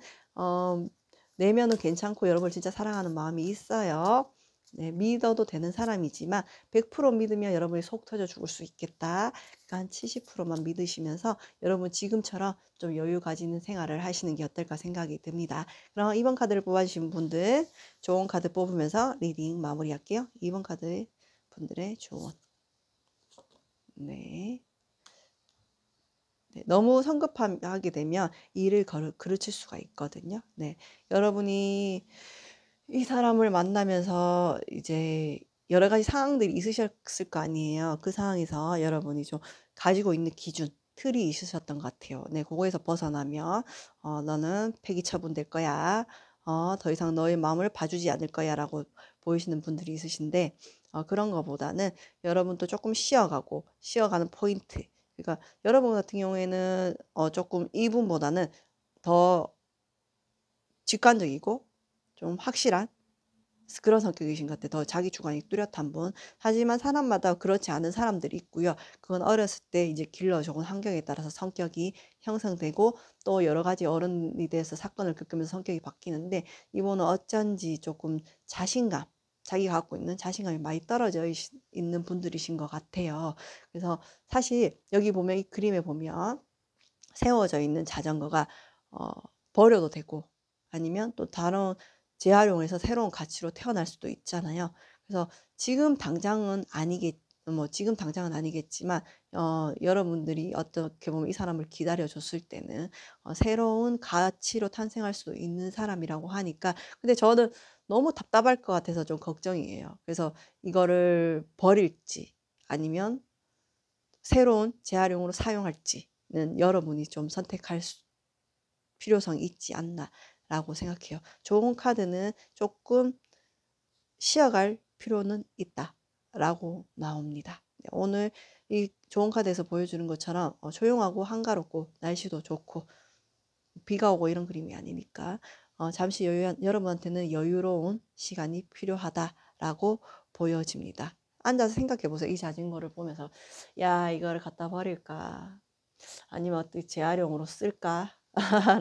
내면은 괜찮고 여러분을 진짜 사랑하는 마음이 있어요. 네, 믿어도 되는 사람이지만 100% 믿으면 여러분이 속 터져 죽을 수 있겠다. 그러니까 한 70%만 믿으시면서 여러분 지금처럼 좀 여유 가지는 생활을 하시는 게 어떨까 생각이 듭니다. 그럼 2번 카드를 뽑아주신 분들 좋은 카드 뽑으면서 리딩 마무리할게요. 2번 카드 분들의 조언. 네. 네, 너무 성급하게 되면 일을 그르칠 수가 있거든요. 네, 여러분이 이 사람을 만나면서 이제 여러 가지 상황들이 있으셨을 거 아니에요. 그 상황에서 여러분이 좀 가지고 있는 기준, 틀이 있으셨던 것 같아요. 네, 그거에서 벗어나면 너는 폐기 처분될 거야. 더 이상 너의 마음을 봐주지 않을 거야 라고 보이시는 분들이 있으신데 그런 거보다는 여러분도 조금 쉬어가는 포인트. 그러니까 여러분 같은 경우에는 조금 이분보다는 더 직관적이고 좀 확실한 그런 성격이신 것 같아요. 더 자기 주관이 뚜렷한 분. 하지만 사람마다 그렇지 않은 사람들이 있고요. 그건 어렸을 때 이제 길러져온 환경에 따라서 성격이 형성되고 또 여러 가지 어른이 돼서 사건을 겪으면서 성격이 바뀌는데 이분은 어쩐지 조금 자기가 갖고 있는 자신감이 많이 떨어져 있는 분들이신 것 같아요. 그래서 사실 여기 보면 이 그림에 보면 세워져 있는 자전거가 버려도 되고 아니면 또 다른 재활용해서 새로운 가치로 태어날 수도 있잖아요. 그래서 지금 당장은 아니겠지만 여러분들이 어떻게 보면 이 사람을 기다려줬을 때는 새로운 가치로 탄생할 수도 있는 사람이라고 하니까 근데 저는 너무 답답할 것 같아서 좀 걱정이에요. 그래서 이거를 버릴지 아니면 새로운 재활용으로 사용할지는 여러분이 좀 선택할 필요성이 있지 않나라고 생각해요. 좋은 카드는 조금 쉬어갈 필요는 있다라고 나옵니다. 오늘 이 좋은 카드에서 보여주는 것처럼 조용하고 한가롭고 날씨도 좋고 비가 오고 이런 그림이 아니니까 잠시 여러분한테는 여유로운 시간이 필요하다라고 보여집니다. 앉아서 생각해 보세요. 이 자전거를 보면서 야 이거를 갖다 버릴까 아니면 어떻게 재활용으로 쓸까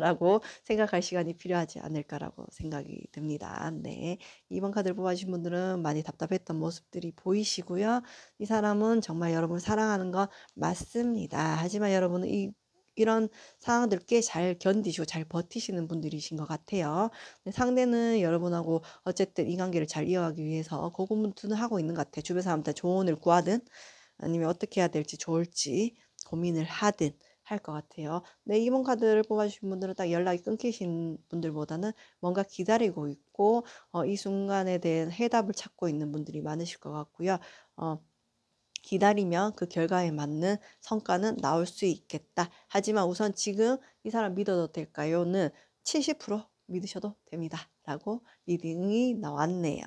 라고 생각할 시간이 필요하지 않을까라고 생각이 듭니다. 네. 2번 카드를 뽑아주신 분들은 많이 답답했던 모습들이 보이시고요. 이 사람은 정말 여러분을 사랑하는 건 맞습니다. 하지만 여러분은 이런 상황들 꽤 잘 견디시고 잘 버티시는 분들이신 것 같아요. 상대는 여러분하고 어쨌든 이 관계를 잘 이어가기 위해서 고군분투는 하고 있는 것 같아요. 주변 사람한테 조언을 구하든 아니면 어떻게 해야 될지 좋을지 고민을 하든 할 것 같아요. 네, 2번 카드를 뽑아주신 분들은 딱 연락이 끊기신 분들보다는 뭔가 기다리고 있고 이 순간에 대한 해답을 찾고 있는 분들이 많으실 것 같고요. 기다리면 그 결과에 맞는 성과는 나올 수 있겠다. 하지만 우선 지금 이 사람 믿어도 될까요?는 70% 믿으셔도 됩니다. 라고 리딩이 나왔네요.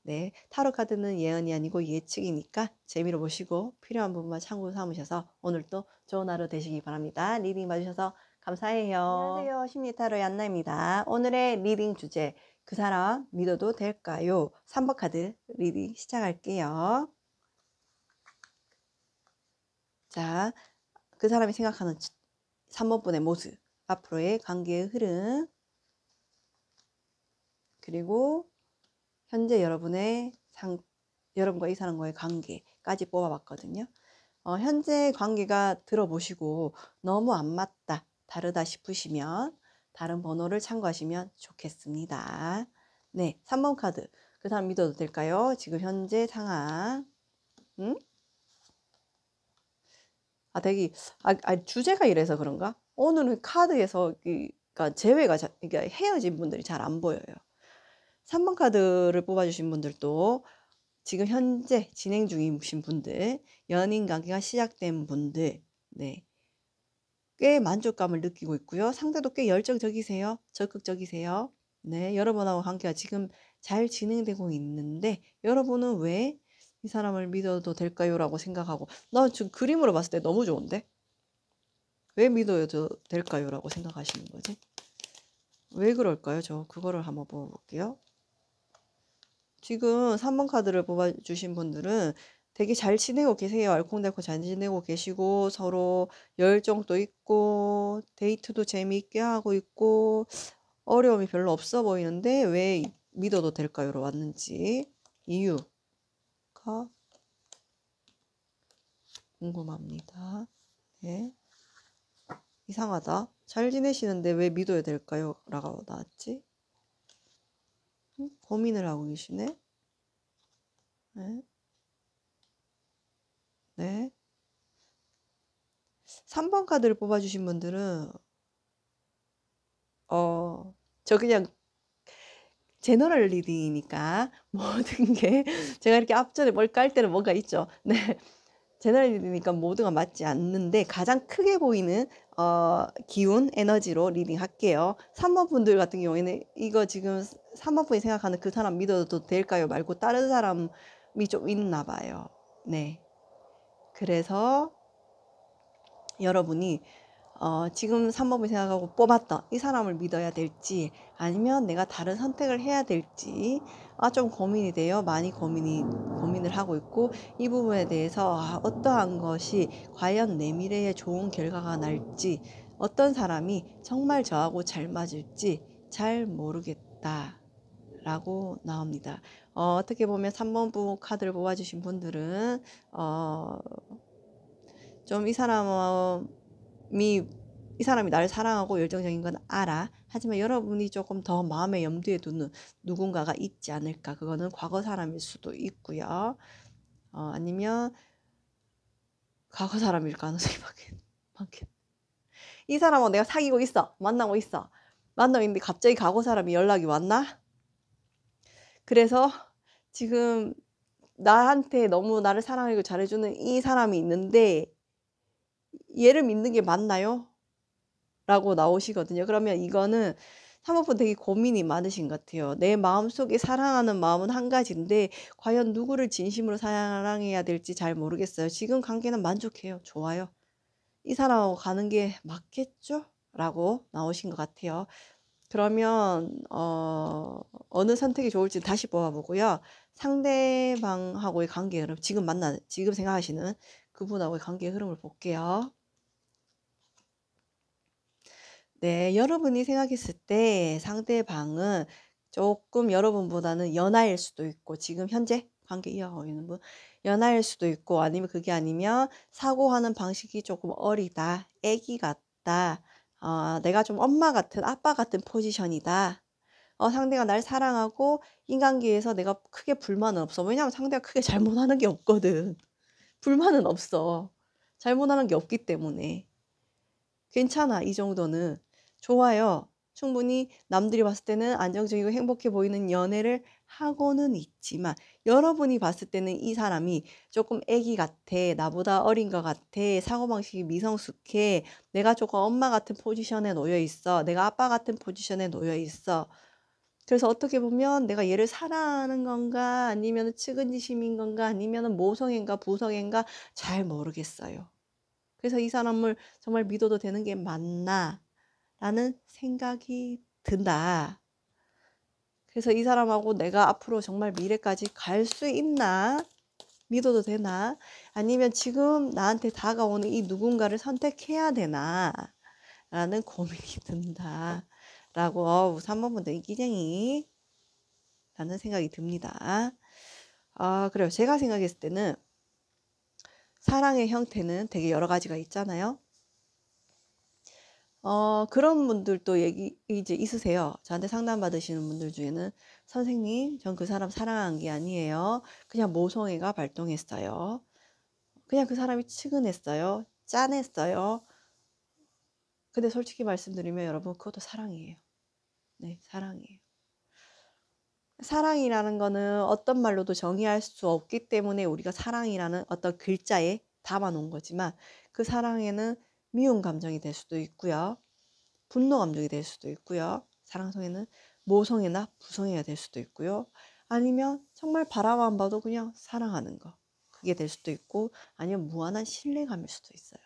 네, 타로 카드는 예언이 아니고 예측이니까 재미로 보시고 필요한 부분만 참고 삼으셔서 오늘도 좋은 하루 되시기 바랍니다. 리딩 봐주셔서 감사해요. 안녕하세요. 심리타로의 안나입니다. 오늘의 리딩 주제 그 사람 믿어도 될까요? 3번 카드 리딩 시작할게요. 자, 그 사람이 생각하는 3번 분의 모습, 앞으로의 관계의 흐름, 그리고 현재 여러분과 이 사람과의 관계까지 뽑아봤거든요. 현재 관계가 들어보시고 너무 안 맞다, 다르다 싶으시면 다른 번호를 참고하시면 좋겠습니다. 네, 3번 카드. 그 사람 믿어도 될까요? 지금 현재 상황. 응? 주제가 이래서 그런가? 오늘은 카드에서 그러니까 그러니까 헤어진 분들이 잘 안 보여요. 3번 카드를 뽑아주신 분들도 지금 현재 진행 중이신 분들, 연인 관계가 시작된 분들, 네. 꽤 만족감을 느끼고 있고요. 상대도 꽤 열정적이세요. 적극적이세요. 네, 여러분하고 관계가 지금 잘 진행되고 있는데 여러분은 왜 이 사람을 믿어도 될까요? 라고 생각하고 나 지금 그림으로 봤을 때 너무 좋은데? 왜 믿어도 될까요? 라고 생각하시는 거지? 왜 그럴까요? 저 그거를 한번 뽑아볼게요. 지금 3번 카드를 뽑아주신 분들은 되게 잘 지내고 계세요. 알콩달콩 잘 지내고 계시고 서로 열정도 있고 데이트도 재미있게 하고 있고 어려움이 별로 없어 보이는데 왜 믿어도 될까요?로 왔는지 이유가 궁금합니다. 네. 이상하다. 잘 지내시는데 왜 믿어야 될까요? 라고 나왔지? 고민을 하고 계시네. 네. 네. 3번 카드를 뽑아주신 분들은 저 그냥 제너럴 리딩이니까 모든 게 제가 이렇게 앞전에 뭘 깔 때는 뭔가 있죠. 네. 제너럴 리딩이니까 모두가 맞지 않는데 가장 크게 보이는 기운, 에너지로 리딩 할게요. 3번 분들 같은 경우에는 이거 지금 3번 분이 생각하는 그 사람 믿어도 될까요? 말고 다른 사람이 좀 있나 봐요. 네. 그래서 여러분이 지금 3번을 생각하고 뽑았던 이 사람을 믿어야 될지 아니면 내가 다른 선택을 해야 될지 좀 고민이 돼요. 많이 고민을 하고 있고 이 부분에 대해서 어떠한 것이 과연 내 미래에 좋은 결과가 날지 어떤 사람이 정말 저하고 잘 맞을지 잘 모르겠다 라고 나옵니다. 어떻게 보면 3번 부 카드를 뽑아주신 분들은 좀 이 사람이 나를 사랑하고 열정적인 건 알아. 하지만 여러분이 조금 더 마음에 염두에 두는 누군가가 있지 않을까. 그거는 과거 사람일 수도 있고요. 아니면 과거 사람일 가능성이 많겠. 이 사람하고 내가 사귀고 있어. 만나고 있어. 만나고 있는데 갑자기 과거 사람이 연락이 왔나? 그래서 지금 나한테 너무 나를 사랑하고 잘해주는 이 사람이 있는데 얘를 믿는 게 맞나요? 라고 나오시거든요. 그러면 이거는 3번분 되게 고민이 많으신 것 같아요. 내 마음속에 사랑하는 마음은 한 가지인데 과연 누구를 진심으로 사랑해야 될지 잘 모르겠어요. 지금 관계는 만족해요. 좋아요. 이 사람하고 가는 게 맞겠죠? 라고 나오신 것 같아요. 그러면 어느 선택이 좋을지 다시 뽑아보고요. 상대방하고의 관계 흐름, 지금 생각하시는 그분하고의 관계 흐름을 볼게요. 네, 여러분이 생각했을 때 상대방은 조금 여러분보다는 연하일 수도 있고 지금 현재 관계 이어가고 있는 분 연하일 수도 있고 아니면 그게 아니면 사고하는 방식이 조금 어리다, 애기 같다, 내가 좀 엄마 같은 아빠 같은 포지션이다. 상대가 날 사랑하고 인간관계에서 내가 크게 불만은 없어. 왜냐하면 상대가 크게 잘못하는 게 없거든. 불만은 없어. 잘못하는 게 없기 때문에. 괜찮아, 이 정도는. 좋아요. 충분히 남들이 봤을 때는 안정적이고 행복해 보이는 연애를 하고는 있지만 여러분이 봤을 때는 이 사람이 조금 애기 같아, 나보다 어린 것 같아, 사고방식이 미성숙해, 내가 조금 엄마 같은 포지션에 놓여 있어, 내가 아빠 같은 포지션에 놓여 있어. 그래서 어떻게 보면 내가 얘를 사랑하는 건가 아니면 측은지심인 건가 아니면 모성애인가 부성애인가 잘 모르겠어요. 그래서 이 사람을 정말 믿어도 되는 게 맞나? 라는 생각이 든다. 그래서 이 사람하고 내가 앞으로 정말 미래까지 갈 수 있나? 믿어도 되나? 아니면 지금 나한테 다가오는 이 누군가를 선택해야 되나? 라는 고민이 든다. 라고 3번 분들 이기쟁이 라는 생각이 듭니다. 그래요. 제가 생각했을 때는 사랑의 형태는 되게 여러 가지가 있잖아요. 그런 분들도 이제 있으세요. 저한테 상담 받으시는 분들 중에는 선생님, 전 그 사람 사랑한 게 아니에요. 그냥 모성애가 발동했어요. 그냥 그 사람이 측은했어요. 짠했어요. 근데 솔직히 말씀드리면 여러분, 그것도 사랑이에요. 네, 사랑이에요. 사랑이라는 거는 어떤 말로도 정의할 수 없기 때문에 우리가 사랑이라는 어떤 글자에 담아 놓은 거지만, 그 사랑에는 미운 감정이 될 수도 있고요. 분노 감정이 될 수도 있고요. 사랑 속에는 모성애나 부성애가 될 수도 있고요. 아니면 정말 바라만 봐도 그냥 사랑하는 거, 그게 될 수도 있고, 아니면 무한한 신뢰감일 수도 있어요.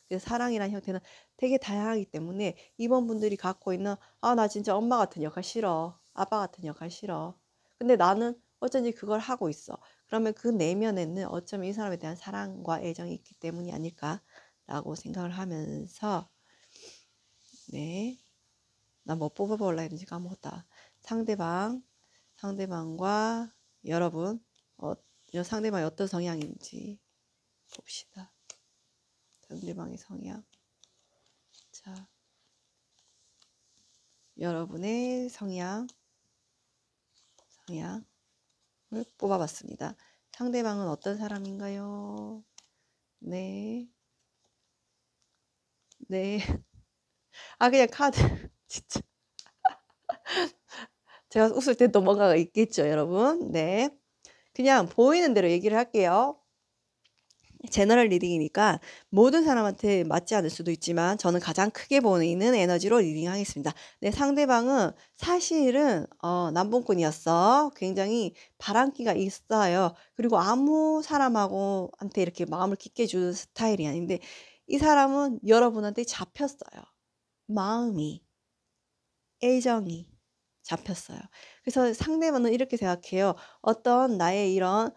그래서 사랑이라는 형태는 되게 다양하기 때문에 이번 분들이 갖고 있는 나 진짜 엄마 같은 역할 싫어, 아빠 같은 역할 싫어, 근데 나는 어쩐지 그걸 하고 있어. 그러면 그 내면에는 어쩌면 이 사람에 대한 사랑과 애정이 있기 때문이 아닐까라고 생각을 하면서, 네, 나 뭐 뽑아볼라 했는지 까먹었다. 상대방과 여러분, 상대방이 어떤 성향인지 봅시다. 상대방의 성향. 자, 여러분의 성향을 뽑아봤습니다. 상대방은 어떤 사람인가요? 네. 그냥 카드. 진짜. 제가 웃을 때 또 뭔가가 있겠죠, 여러분. 네. 그냥 보이는 대로 얘기를 할게요. 제너럴 리딩이니까 모든 사람한테 맞지 않을 수도 있지만 저는 가장 크게 보이는 에너지로 리딩하겠습니다. 네, 상대방은 사실은 남봉꾼이었어. 굉장히 바람기가 있어요. 그리고 아무 사람하고한테 이렇게 마음을 깊게 주는 스타일이 아닌데, 이 사람은 여러분한테 잡혔어요. 마음이, 애정이 잡혔어요. 그래서 상대방은 이렇게 생각해요. 어떤 나의 이런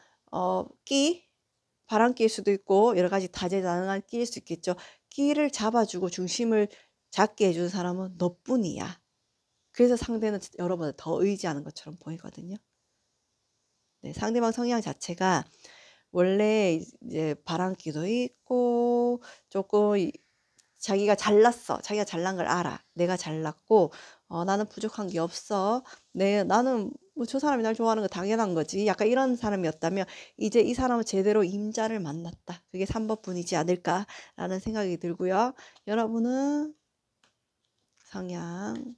바람기일 수도 있고 여러 가지 다재다능한 끼일 수 있겠죠. 끼를 잡아주고 중심을 잡게 해주는 사람은 너뿐이야. 그래서 상대는 여러분을 더 의지하는 것처럼 보이거든요. 네, 상대방 성향 자체가 원래 이제 바람기도 있고 조금 자기가 잘났어. 자기가 잘난 걸 알아. 내가 잘났고 나는 부족한 게 없어. 나는 뭐 저 사람이 날 좋아하는 거 당연한 거지. 약간 이런 사람이었다면 이제 이 사람은 제대로 임자를 만났다. 그게 3번뿐이지 않을까라는 생각이 들고요. 여러분은 성향.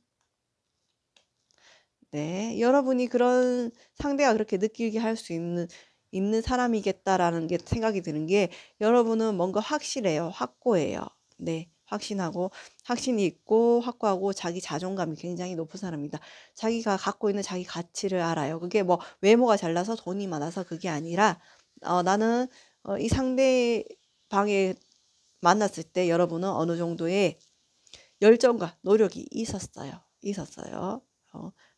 네, 여러분이 그런 상대가 그렇게 느끼게 할 수 있는 사람이겠다라는 게 생각이 드는 게, 여러분은 뭔가 확실해요. 확고해요. 네, 확신이 있고 확고하고 자기 자존감이 굉장히 높은 사람입니다. 자기가 갖고 있는 자기 가치를 알아요. 그게 뭐 외모가 잘나서 돈이 많아서 그게 아니라 나는 이 상대방에 만났을 때 여러분은 어느 정도의 열정과 노력이 있었어요.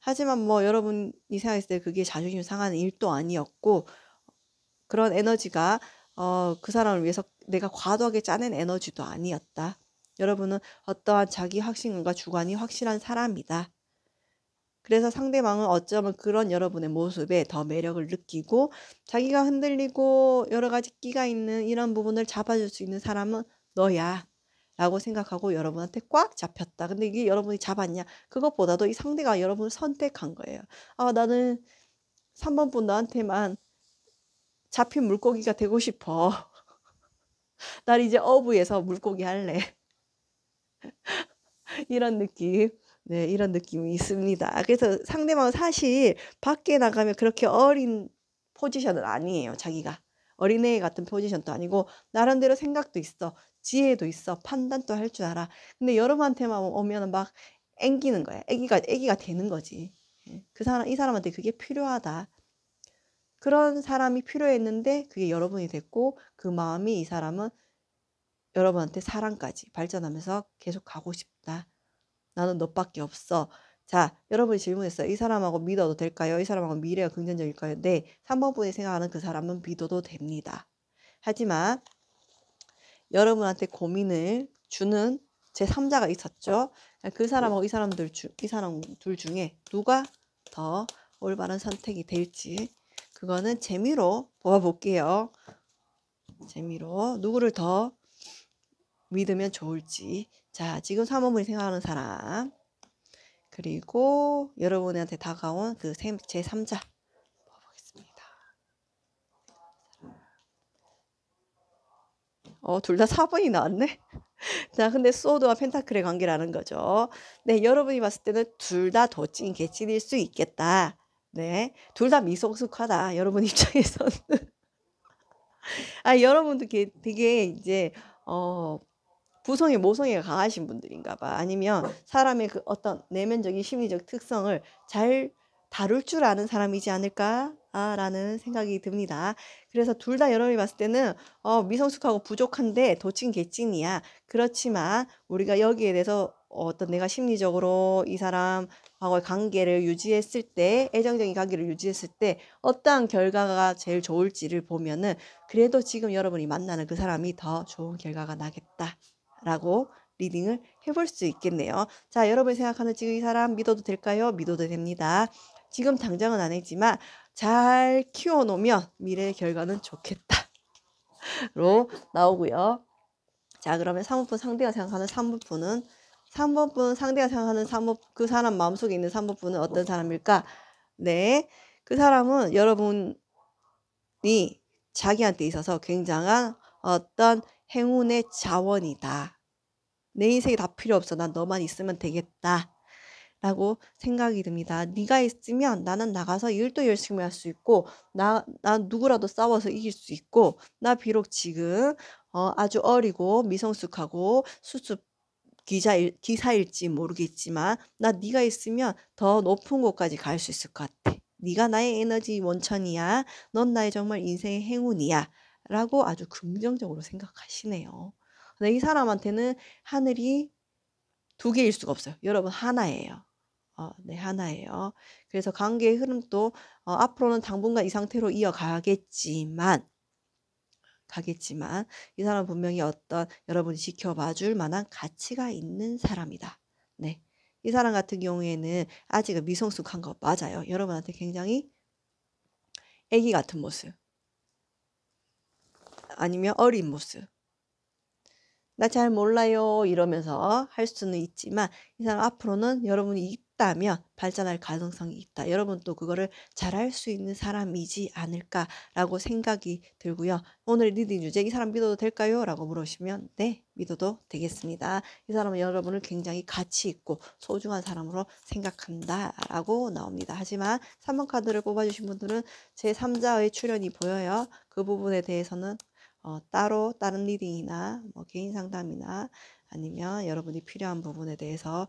하지만 뭐 여러분이 생각했을 때 그게 자존심 상하는 일도 아니었고, 그런 에너지가 그 사람을 위해서 내가 과도하게 짜낸 에너지도 아니었다. 여러분은 어떠한 자기 확신과 주관이 확실한 사람이다. 그래서 상대방은 어쩌면 그런 여러분의 모습에 더 매력을 느끼고, 자기가 흔들리고 여러 가지 끼가 있는 이런 부분을 잡아줄 수 있는 사람은 너야 라고 생각하고 여러분한테 꽉 잡혔다. 근데 이게 여러분이 잡았냐? 그것보다도 이 상대가 여러분을 선택한 거예요. 나는 3번분 너한테만 잡힌 물고기가 되고 싶어. 난 이제 어부에서 물고기 할래. 이런 느낌. 네, 이런 느낌이 있습니다. 그래서 상대방은 사실 밖에 나가면 그렇게 어린 포지션은 아니에요. 자기가 어린애 같은 포지션도 아니고 나름대로 생각도 있어. 지혜도 있어. 판단도 할 줄 알아. 근데 여러분한테만 오면 막 앵기는 거야. 애기가 되는 거지. 이 사람한테 그게 필요하다. 그런 사람이 필요했는데 그게 여러분이 됐고, 그 마음이 이 사람은 여러분한테 사랑까지 발전하면서 계속 가고 싶다. 나는 너밖에 없어. 자, 여러분이 질문했어요. 이 사람하고 믿어도 될까요? 이 사람하고 미래가 긍정적일까요? 네, 3번 분이 생각하는 그 사람은 믿어도 됩니다. 하지만 여러분한테 고민을 주는 제3자가 있었죠. 그 사람하고 이 사람 둘 중에 누가 더 올바른 선택이 될지, 그거는 재미로 뽑아볼게요. 재미로 누구를 더 믿으면 좋을지. 자, 지금 3번분이 생각하는 사람. 그리고 여러분한테 다가온 그 제3자 보겠습니다. 둘 다 4번이 나왔네. 자, 근데 소드와 펜타클의 관계라는 거죠. 네, 여러분이 봤을 때는 둘 다 도찐 개찐일 수 있겠다. 네, 둘 다 미성숙하다. 여러분 입장에서는. 여러분도 되게 이제 부성의 모성애가 강하신 분들인가 봐. 아니면 사람의 그 어떤 내면적인 심리적 특성을 잘 다룰 줄 아는 사람이지 않을까? 라는 생각이 듭니다. 그래서 둘 다 여러분이 봤을 때는 미성숙하고 부족한데 도찐 개찐이야. 그렇지만 우리가 여기에 대해서 어떤 내가 심리적으로 이 사람하고의 관계를 유지했을 때, 애정적인 관계를 유지했을 때 어떠한 결과가 제일 좋을지를 보면은 그래도 지금 여러분이 만나는 그 사람이 더 좋은 결과가 나겠다. 라고 리딩을 해볼 수 있겠네요. 자, 여러분이 생각하는 지금 이 사람 믿어도 될까요? 믿어도 됩니다. 지금 당장은 아니지만 잘 키워놓으면 미래의 결과는 좋겠다. 로 나오고요. 자, 그러면 3번분 상대가 생각하는 3번분은 3번분 상대가 생각하는 3번 그 사람 마음속에 있는 3번분은 어떤 사람일까? 네, 그 사람은 여러분이 자기한테 있어서 굉장한 어떤 행운의 자원이다. 내 인생이 다 필요 없어. 난 너만 있으면 되겠다. 라고 생각이 듭니다. 네가 있으면 나는 나가서 일도 열심히 할 수 있고 나 누구라도 싸워서 이길 수 있고 나 비록 지금 아주 어리고 미성숙하고 수습 기사일지 모르겠지만 나 네가 있으면 더 높은 곳까지 갈 수 있을 것 같아. 네가 나의 에너지 원천이야. 넌 나의 정말 인생의 행운이야. 라고 아주 긍정적으로 생각하시네요. 근데 이 사람한테는 하늘이 두 개일 수가 없어요. 여러분 하나예요. 네, 하나예요. 그래서 관계의 흐름도 앞으로는 당분간 이 상태로 이어가겠지만 이 사람은 분명히 어떤 여러분이 지켜봐 줄 만한 가치가 있는 사람이다. 네, 이 사람 같은 경우에는 아직은 미성숙한 거 맞아요. 여러분한테 굉장히 애기 같은 모습 아니면 어린 모습 나 잘 몰라요 이러면서 할 수는 있지만 이 사람 앞으로는 여러분이 있다면 발전할 가능성이 있다. 여러분 또 그거를 잘할 수 있는 사람이지 않을까라고 생각이 들고요. 오늘 리딩 주제 이 사람 믿어도 될까요? 라고 물으시면 네, 믿어도 되겠습니다. 이 사람은 여러분을 굉장히 가치 있고 소중한 사람으로 생각한다 라고 나옵니다. 하지만 3번 카드를 뽑아주신 분들은 제3자의 출현이 보여요. 그 부분에 대해서는 따로 다른 리딩이나 뭐 개인 상담이나 아니면 여러분이 필요한 부분에 대해서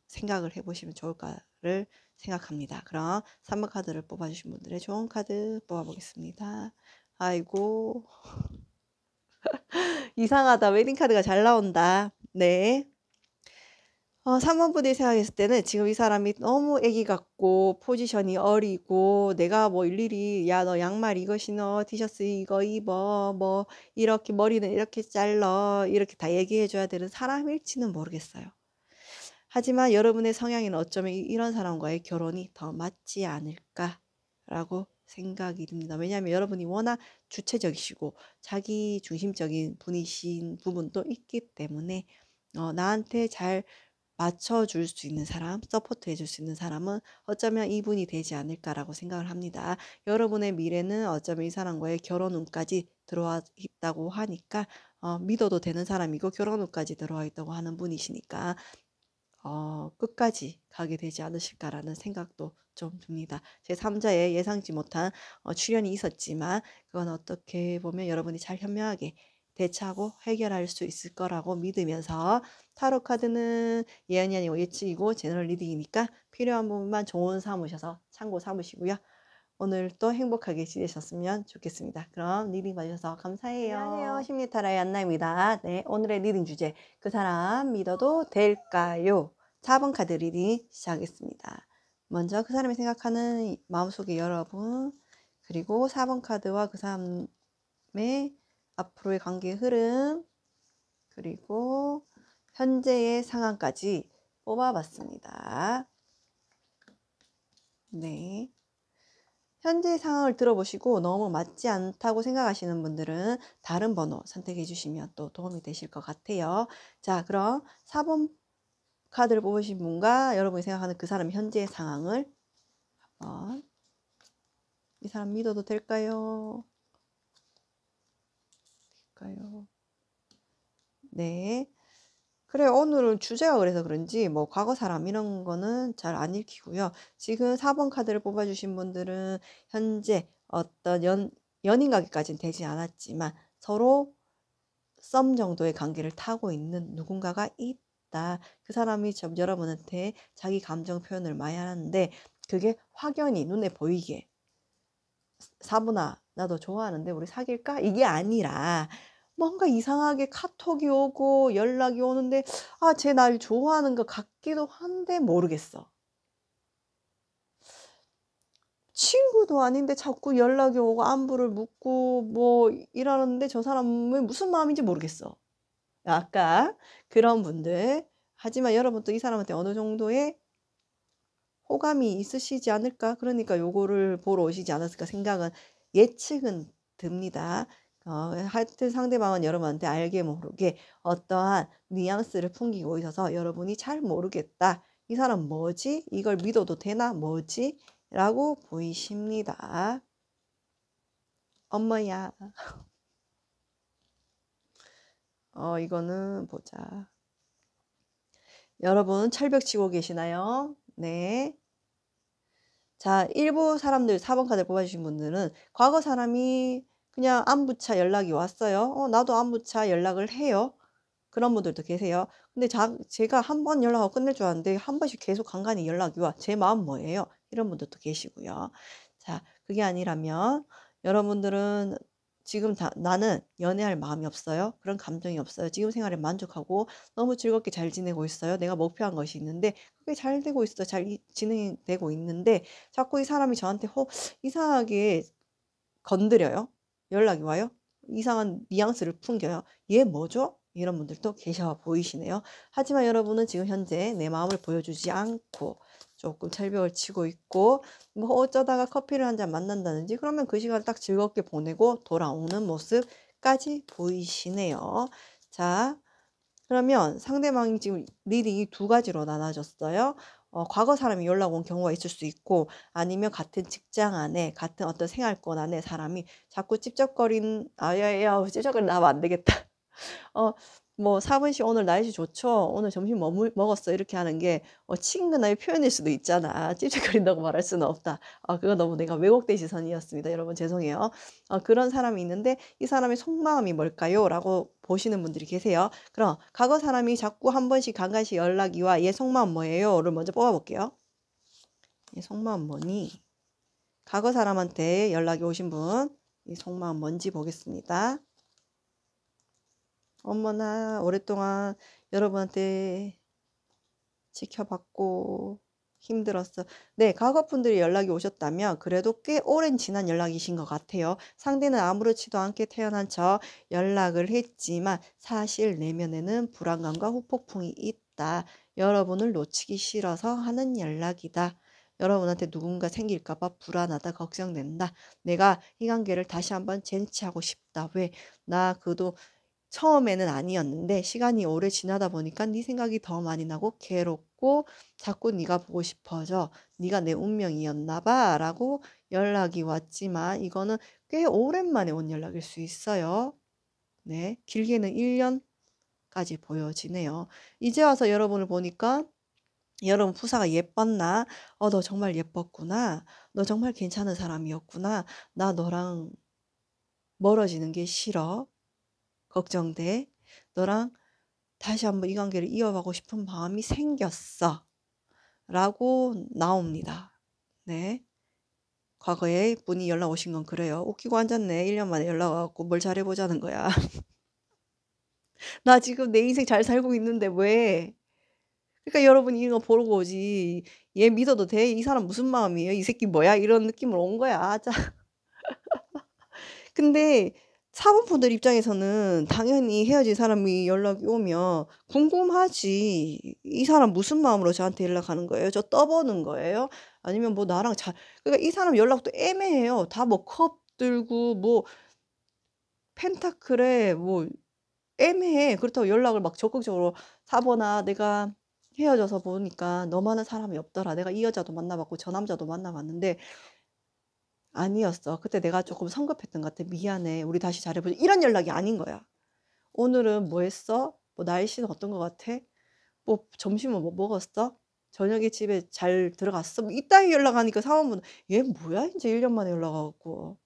생각을 해보시면 좋을까를 생각합니다. 그럼 3번 카드를 뽑아주신 분들의 좋은 카드 뽑아보겠습니다. 아이고 이상하다. 웨딩 카드가 잘 나온다. 네. 3번 분이 생각했을 때는 지금 이 사람이 너무 애기 같고 포지션이 어리고 내가 뭐 일일이 야 너 양말 이거 신어 티셔츠 이거 입어 뭐 이렇게 머리는 이렇게 잘라 이렇게 다 얘기해 줘야 되는 사람일지는 모르겠어요. 하지만 여러분의 성향에는 어쩌면 이런 사람과의 결혼이 더 맞지 않을까라고 생각이 듭니다. 왜냐하면 여러분이 워낙 주체적이시고 자기 중심적인 분이신 부분도 있기 때문에 나한테 잘 맞춰줄 수 있는 사람, 서포트해 줄 수 있는 사람은 어쩌면 이분이 되지 않을까라고 생각을 합니다. 여러분의 미래는 어쩌면 이 사람과의 결혼운까지 들어와 있다고 하니까 믿어도 되는 사람이고 결혼운까지 들어와 있다고 하는 분이시니까 끝까지 가게 되지 않으실까라는 생각도 좀 듭니다. 제3자의 예상치 못한 출현이 있었지만 그건 어떻게 보면 여러분이 잘 현명하게 대처하고 해결할 수 있을 거라고 믿으면서 타로 카드는 예언이 아니고 예측이고 제너럴 리딩이니까 필요한 부분만 좋은 삼으셔서 참고 삼으시고요. 오늘 또 행복하게 지내셨으면 좋겠습니다. 그럼 리딩 봐주셔서 감사해요. 안녕하세요. 심리타로의 안나입니다. 네, 오늘의 리딩 주제 그 사람 믿어도 될까요? 4번 카드 리딩 시작하겠습니다. 먼저 그 사람이 생각하는 마음속의 여러분 그리고 4번 카드와 그 사람의 앞으로의 관계의 흐름 그리고 현재의 상황까지 뽑아봤습니다. 네. 현재 상황을 들어보시고 너무 맞지 않다고 생각하시는 분들은 다른 번호 선택해 주시면 또 도움이 되실 것 같아요. 자, 그럼 4번 카드를 뽑으신 분과 여러분이 생각하는 그 사람의 현재 상황을 한번, 이 사람 믿어도 될까요? 네. 그래요. 오늘은 주제가 그래서 그런지 뭐 과거 사람 이런 거는 잘 안 읽히고요. 지금 4번 카드를 뽑아주신 분들은 현재 어떤 연인 관계까지는 되지 않았지만 서로 썸 정도의 관계를 타고 있는 누군가가 있다. 그 사람이 여러분한테 자기 감정 표현을 많이 하는데 그게 확연히 눈에 보이게, 사부나 나 너 좋아하는데 우리 사귈까? 이게 아니라 뭔가 이상하게 카톡이 오고 연락이 오는데 쟤 날 좋아하는 것 같기도 한데 모르겠어. 친구도 아닌데 자꾸 연락이 오고 안부를 묻고 뭐 이러는데 저 사람은 무슨 마음인지 모르겠어. 아까 그런 분들. 하지만 여러분 또 이 사람한테 어느 정도의 호감이 있으시지 않을까? 그러니까 요거를 보러 오시지 않았을까 생각은, 예측은 듭니다. 하여튼 상대방은 여러분한테 알게 모르게 어떠한 뉘앙스를 풍기고 있어서 여러분이 잘 모르겠다. 이 사람 뭐지? 이걸 믿어도 되나? 뭐지? 라고 보이십니다. 엄마야. 이거는 보자. 여러분 철벽 치고 계시나요? 네. 자, 일부 사람들 4번 카드 뽑아주신 분들은 과거 사람이 그냥 안부차 연락이 왔어요. 나도 안부차 연락을 해요. 그런 분들도 계세요. 근데 제가 한 번 연락하고 끝낼 줄 알았는데 한 번씩 계속 간간히 연락이 와. 제 마음 뭐예요? 이런 분들도 계시고요. 자, 그게 아니라면 여러분들은 지금 나는 연애할 마음이 없어요. 그런 감정이 없어요. 지금 생활에 만족하고 너무 즐겁게 잘 지내고 있어요. 내가 목표한 것이 있는데 그게 잘 되고 있어. 잘 진행이 되고 있는데 자꾸 이 사람이 저한테 이상하게 건드려요. 연락이 와요. 이상한 뉘앙스를 풍겨요. 얘 뭐죠? 이런 분들도 계셔 보이시네요. 하지만 여러분은 지금 현재 내 마음을 보여주지 않고 조금 철벽을 치고 있고, 뭐 어쩌다가 커피를 한 잔 만난다든지 그러면 그 시간을 딱 즐겁게 보내고 돌아오는 모습까지 보이시네요. 자, 그러면 상대방이 지금 리딩이 두 가지로 나눠졌어요. 과거 사람이 연락 온 경우가 있을 수 있고, 아니면 같은 직장 안에 같은 어떤 생활권 안에 사람이 자꾸 찝쩍거리는, 야야야 찝쩍거리는 나면 안 되겠다. 뭐 사분 씨 오늘 날씨 좋죠? 오늘 점심 뭐 먹었어? 이렇게 하는 게 친근함의 표현일 수도 있잖아. 찝찝거린다고 말할 수는 없다. 그거 너무 내가 왜곡된 시선이었습니다. 여러분 죄송해요. 그런 사람이 있는데 이 사람의 속마음이 뭘까요? 라고 보시는 분들이 계세요. 그럼 과거 사람이 자꾸 한 번씩 간간씩 연락이 와. 얘 속마음 뭐예요?를 먼저 뽑아볼게요. 얘 속마음 뭐니? 과거 사람한테 연락이 오신 분, 이 속마음 뭔지 보겠습니다. 어머나 오랫동안 여러분한테 지켜봤고 힘들었어. 네, 과거분들이 연락이 오셨다면 그래도 꽤 오랜 지난 연락이신 것 같아요. 상대는 아무렇지도 않게 태어난 척 연락을 했지만 사실 내면에는 불안감과 후폭풍이 있다. 여러분을 놓치기 싫어서 하는 연락이다. 여러분한테 누군가 생길까봐 불안하다, 걱정된다. 내가 이 관계를 다시 한번 쟁취하고 싶다. 왜? 나 그도 처음에는 아니었는데 시간이 오래 지나다 보니까 네 생각이 더 많이 나고 괴롭고 자꾸 네가 보고 싶어져. 네가 내 운명이었나 봐 라고 연락이 왔지만 이거는 꽤 오랜만에 온 연락일 수 있어요. 네, 길게는 1년까지 보여지네요. 이제 와서 여러분을 보니까 여러분 푸사가 예뻤나? 너 정말 예뻤구나. 너 정말 괜찮은 사람이었구나. 나 너랑 멀어지는 게 싫어. 걱정돼. 너랑 다시 한번 이 관계를 이어가고 싶은 마음이 생겼어. 라고 나옵니다. 네. 과거에 분이 연락 오신 건 그래요. 웃기고 앉았네. 1년 만에 연락 와갖고 뭘 잘해보자는 거야. 나 지금 내 인생 잘 살고 있는데 왜? 그러니까 여러분이 이거 보고 오지. 얘 믿어도 돼? 이 사람 무슨 마음이에요? 이 새끼 뭐야? 이런 느낌으로 온 거야. 자. 근데 사분분들 입장에서는 당연히 헤어진 사람이 연락이 오면 궁금하지. 이 사람 무슨 마음으로 저한테 연락하는 거예요? 저 떠보는 거예요? 아니면 뭐 나랑 그러니까 이 사람 연락도 애매해요. 다 뭐 컵 들고 뭐 펜타클에 뭐 애매해. 그렇다고 연락을 막 적극적으로 "사번아 내가 헤어져서 보니까 너만한 사람이 없더라. 내가 이 여자도 만나봤고 저 남자도 만나봤는데 아니었어. 그때 내가 조금 성급했던 것 같아. 미안해. 우리 다시 잘해보자." 이런 연락이 아닌 거야. "오늘은 뭐 했어? 뭐 날씨는 어떤 것 같아? 뭐 점심은 뭐 먹었어? 저녁에 집에 잘 들어갔어?" 뭐 이따위 연락하니까 사원분은 '얘 뭐야 인제 1년 만에 연락 와 갖고.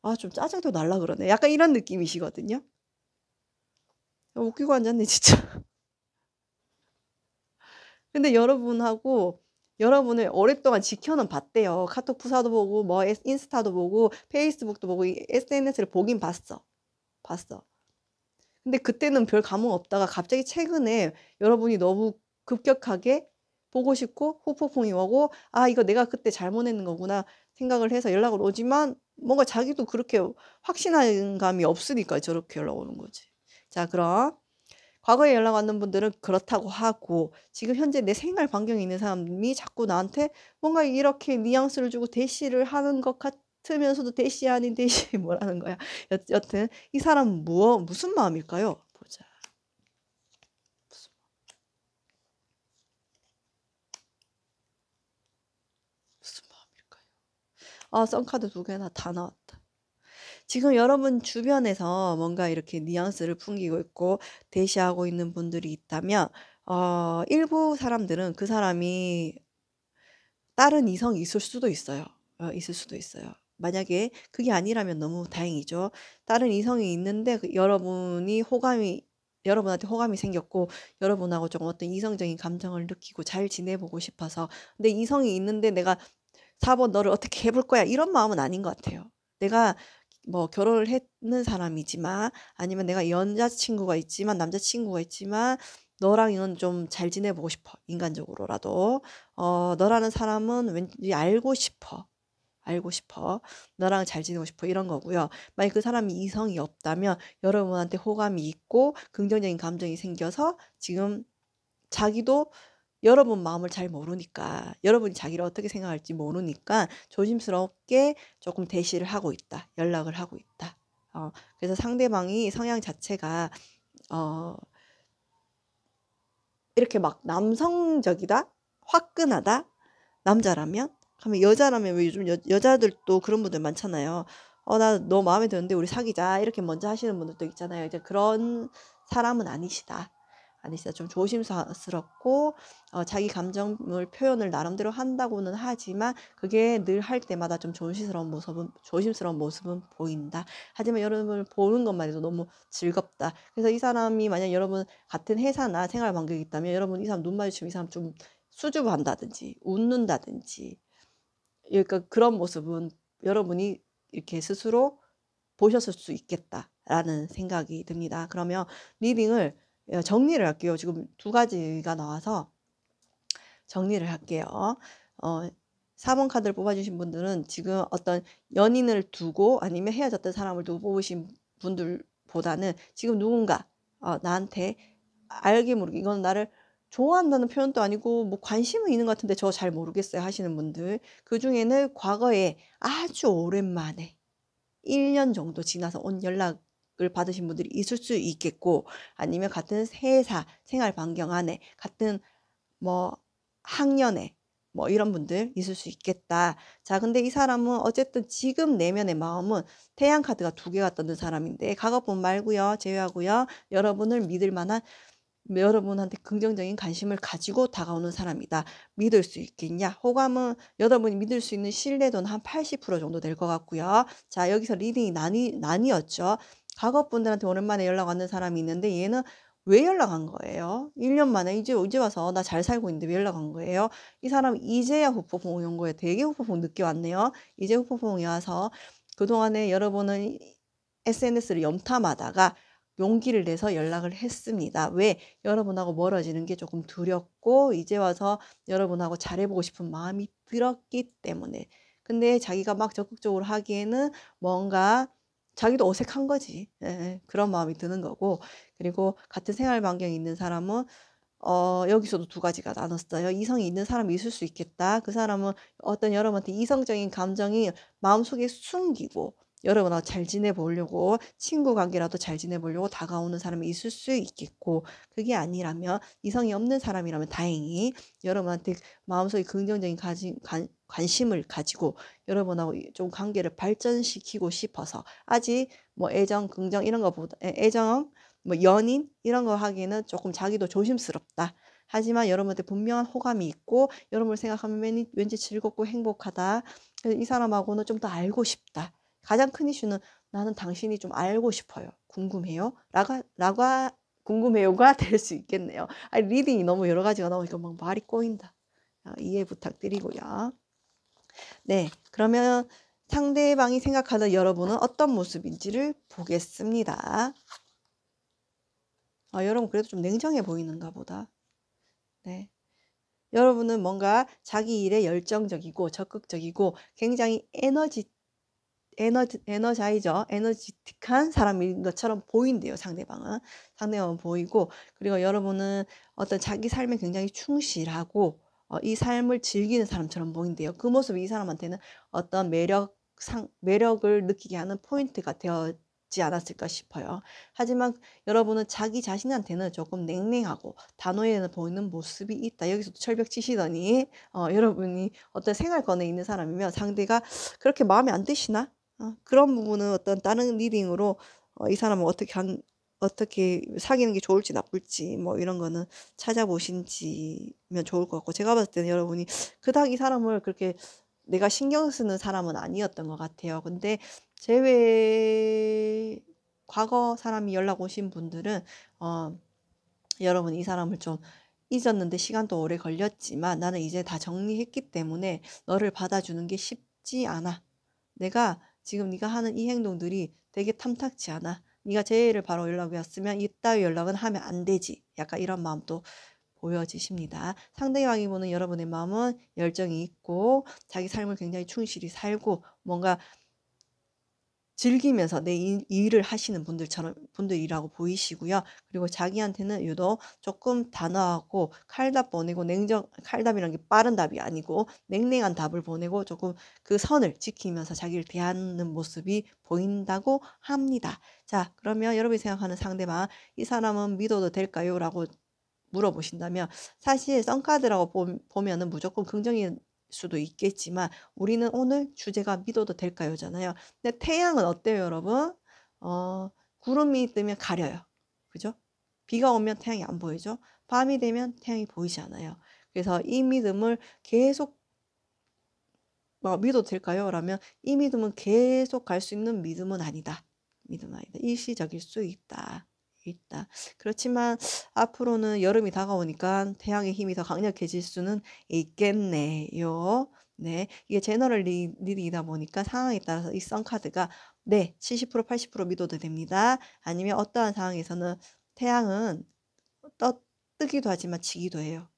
아 좀 짜증도 날라 그러네.' 약간 이런 느낌이시거든요. 웃기고 앉았네 진짜. 근데 여러분하고 여러분을 오랫동안 지켜는 봤대요. 카톡 프사도 보고 뭐 인스타도 보고 페이스북도 보고 이 SNS를 보긴 봤어. 봤어. 근데 그때는 별 감흥 없다가 갑자기 최근에 여러분이 너무 급격하게 보고 싶고 후폭풍이 오고 '아 이거 내가 그때 잘못했는 거구나.' 생각을 해서 연락을 오지만 뭔가 자기도 그렇게 확신한 감이 없으니까 저렇게 연락 오는 거지. 자 그럼 과거에 연락 왔는 분들은 그렇다고 하고 지금 현재 내 생활 반경에 있는 사람이 자꾸 나한테 뭔가 이렇게 뉘앙스를 주고 대시를 하는 것 같으면서도 대시 아닌 대시 뭐라는 거야. 여튼 이 사람은 무슨 마음일까요? 보자. 무슨 무슨 마음일까요? 아 썬카드 두 개나 다 나왔다. 지금 여러분 주변에서 뭔가 이렇게 뉘앙스를 풍기고 있고 대시하고 있는 분들이 있다면 일부 사람들은 그 사람이 다른 이성이 있을 수도 있어요. 있을 수도 있어요. 만약에 그게 아니라면 너무 다행이죠. 다른 이성이 있는데 여러분한테 호감이 생겼고 여러분하고 좀 어떤 이성적인 감정을 느끼고 잘 지내보고 싶어서 근데 이성이 있는데 '내가 4번 너를 어떻게 해볼 거야.' 이런 마음은 아닌 것 같아요. 내가 뭐 결혼을 했는 사람이지만 아니면 내가 여자친구가 있지만 남자친구가 있지만 너랑은 좀 잘 지내보고 싶어 인간적으로라도. 너라는 사람은 왠지 알고 싶어. 알고 싶어. 너랑 잘 지내고 싶어 이런 거고요. 만약 그 사람이 이성이 없다면 여러분한테 호감이 있고 긍정적인 감정이 생겨서 지금 자기도 여러분 마음을 잘 모르니까 여러분이 자기를 어떻게 생각할지 모르니까 조심스럽게 조금 대시를 하고 있다. 연락을 하고 있다. 그래서 상대방이 성향 자체가 어 이렇게 막 남성적이다? 화끈하다? 남자라면? 그러면 여자라면 왜 요즘 여자들도 그런 분들 많잖아요. 나 너 마음에 드는데 우리 사귀자." 이렇게 먼저 하시는 분들도 있잖아요. 이제 그런 사람은 아니시다. 아니시다. 좀 조심스럽고 자기 감정을 표현을 나름대로 한다고는 하지만 그게 늘 할 때마다 좀 조심스러운 모습은 보인다. 하지만 여러분을 보는 것만 해도 너무 즐겁다. 그래서 이 사람이 만약 여러분 같은 회사나 생활 반경이 있다면 여러분 이 사람 눈 마주치면 이 사람 좀 수줍어한다든지 웃는다든지 그러니까 그런 모습은 여러분이 이렇게 스스로 보셨을 수 있겠다라는 생각이 듭니다. 그러면 리딩을 정리를 할게요. 지금 두 가지가 나와서 정리를 할게요. 어 4번 카드를 뽑아 주신 분들은 지금 어떤 연인을 두고 아니면 헤어졌던 사람을 두고 뽑으신 분들보다는 지금 누군가 나한테 알게 모르게 이건 나를 좋아한다는 표현도 아니고 뭐 관심은 있는 것 같은데 저 잘 모르겠어요 하시는 분들. 그중에는 과거에 아주 오랜만에 1년 정도 지나서 온 연락을 받으신 분들이 있을 수 있겠고 아니면 같은 회사 생활 반경 안에 같은 뭐 학년에 뭐 이런 분들 있을 수 있겠다. 자 근데 이 사람은 어쨌든 지금 내면의 마음은 태양 카드가 두 개가 떠는 사람인데 과거분 말고요. 제외하고요. 여러분을 믿을 만한 여러분한테 긍정적인 관심을 가지고 다가오는 사람이다. 믿을 수 있겠냐? 호감은 여러분이 믿을 수 있는 신뢰도는 한 80% 정도 될 것 같고요. 자 여기서 리딩이 나뉘었죠. 과거 분들한테 오랜만에 연락 왔는 사람이 있는데 얘는 왜 연락한 거예요? 1년 만에 이제 와서 나 잘 살고 있는데 왜 연락한 거예요? 이 사람은 이제야 후폭풍이 온 거예요. 되게 후폭풍 늦게 왔네요. 이제 후폭풍이 와서 그동안에 여러분은 SNS를 염탐하다가 용기를 내서 연락을 했습니다. 왜? 여러분하고 멀어지는 게 조금 두렵고 이제 와서 여러분하고 잘해보고 싶은 마음이 들었기 때문에. 근데 자기가 막 적극적으로 하기에는 뭔가 자기도 어색한 거지. 예, 그런 마음이 드는 거고. 그리고 같은 생활 반경에 있는 사람은 여기서도 두 가지가 나눴어요. 이성이 있는 사람이 있을 수 있겠다. 그 사람은 어떤 여러분한테 이성적인 감정이 마음속에 숨기고 여러분하고 잘 지내보려고 친구 관계라도 잘 지내보려고 다가오는 사람이 있을 수 있겠고, 그게 아니라면 이성이 없는 사람이라면 다행히 여러분한테 마음속에 긍정적인 관심을 가지고 여러분하고 좀 관계를 발전시키고 싶어서 아직 뭐 애정, 긍정 이런 거보다 애정 뭐 연인 이런 거 하기에는 조금 자기도 조심스럽다. 하지만 여러분한테 분명한 호감이 있고 여러분을 생각하면 왠지 즐겁고 행복하다. 이 사람하고는 좀 더 알고 싶다. 가장 큰 이슈는 나는 당신이 좀 알고 싶어요. 궁금해요? 궁금해요가 될 수 있겠네요. 아니, 리딩이 너무 여러 가지가 나오니까 막 말이 꼬인다. 이해 부탁드리고요. 네, 그러면 상대방이 생각하는 여러분은 어떤 모습인지를 보겠습니다. 여러분 그래도 좀 냉정해 보이는가 보다. 네. 여러분은 뭔가 자기 일에 열정적이고 적극적이고 굉장히 에너지틱한 사람인 것처럼 보인대요. 상대방은 보이고, 그리고 여러분은 어떤 자기 삶에 굉장히 충실하고 이 삶을 즐기는 사람처럼 보인대요. 그 모습이 이 사람한테는 어떤 매력을 느끼게 하는 포인트가 되었지 않았을까 싶어요. 하지만 여러분은 자기 자신한테는 조금 냉랭하고 단호해 보이는 모습이 있다. 여기서도 철벽 치시더니 여러분이 어떤 생활권에 있는 사람이면 상대가 그렇게 마음에 안 드시나? 그런 부분은 어떤 다른 리딩으로 이 사람을 어떻게 사귀는 게 좋을지 나쁠지 뭐 이런 거는 찾아보시면 좋을 것 같고, 제가 봤을 때는 여러분이 그닥 이 사람을 그렇게 내가 신경 쓰는 사람은 아니었던 것 같아요. 근데 과거 사람이 연락 오신 분들은 여러분 이 사람을 좀 잊었는데 시간도 오래 걸렸지만 나는 이제 다 정리했기 때문에 너를 받아주는 게 쉽지 않아. 내가 지금 네가 하는 이 행동들이 되게 탐탁지 않아. 네가 제의를 바로 연락이 왔으면 이따위 연락은 하면 안 되지. 약간 이런 마음도 보여지십니다. 상대방이 보는 여러분의 마음은 열정이 있고 자기 삶을 굉장히 충실히 살고 뭔가 즐기면서 내 일을 하시는 분들이라고 보이시고요. 그리고 자기한테는 유독 조금 단호하고 칼답 보내고 칼답이란 게 빠른 답이 아니고 냉랭한 답을 보내고 조금 그 선을 지키면서 자기를 대하는 모습이 보인다고 합니다. 자, 그러면 여러분이 생각하는 상대방, 이 사람은 믿어도 될까요? 라고 물어보신다면, 사실 썬카드라고 보면은 무조건 긍정인 수도 있겠지만 우리는 오늘 주제가 믿어도 될까요? 잖아요. 근데 태양은 어때요, 여러분? 구름이 뜨면 가려요. 그죠? 비가 오면 태양이 안 보이죠? 밤이 되면 태양이 보이지 않아요. 그래서 이 믿음을 계속 믿어도 될까요? 라면 이 믿음은 계속 갈 수 있는 믿음은 아니다. 일시적일 수 있다. 그렇지만 앞으로는 여름이 다가오니까 태양의 힘이 더 강력해질 수는 있겠네요. 네, 이게 제너럴 리딩이다 보니까 상황에 따라서 이 썬카드가 70% 80% 믿어도 됩니다. 아니면 어떠한 상황에서는 태양은 뜨기도 하지만 지기도 해요.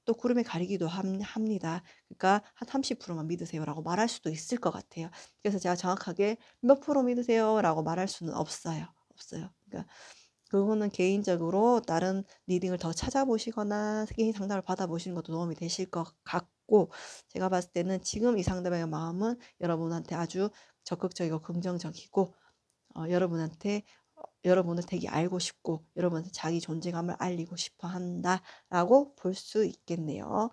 또 구름에 가리기도 합니다. 그러니까 한 30%만 믿으세요라고 말할 수도 있을 것 같아요. 그래서 제가 정확하게 몇 프로 믿으세요라고 말할 수는 없어요. 그러니까 그거는 개인적으로 다른 리딩을 더 찾아보시거나 개인 상담을 받아보시는 것도 도움이 되실 것 같고, 제가 봤을 때는 지금 이 상대방의 마음은 여러분한테 아주 적극적이고 긍정적이고 여러분을 되게 알고 싶고 여러분한테 자기 존재감을 알리고 싶어 한다라고 볼 수 있겠네요.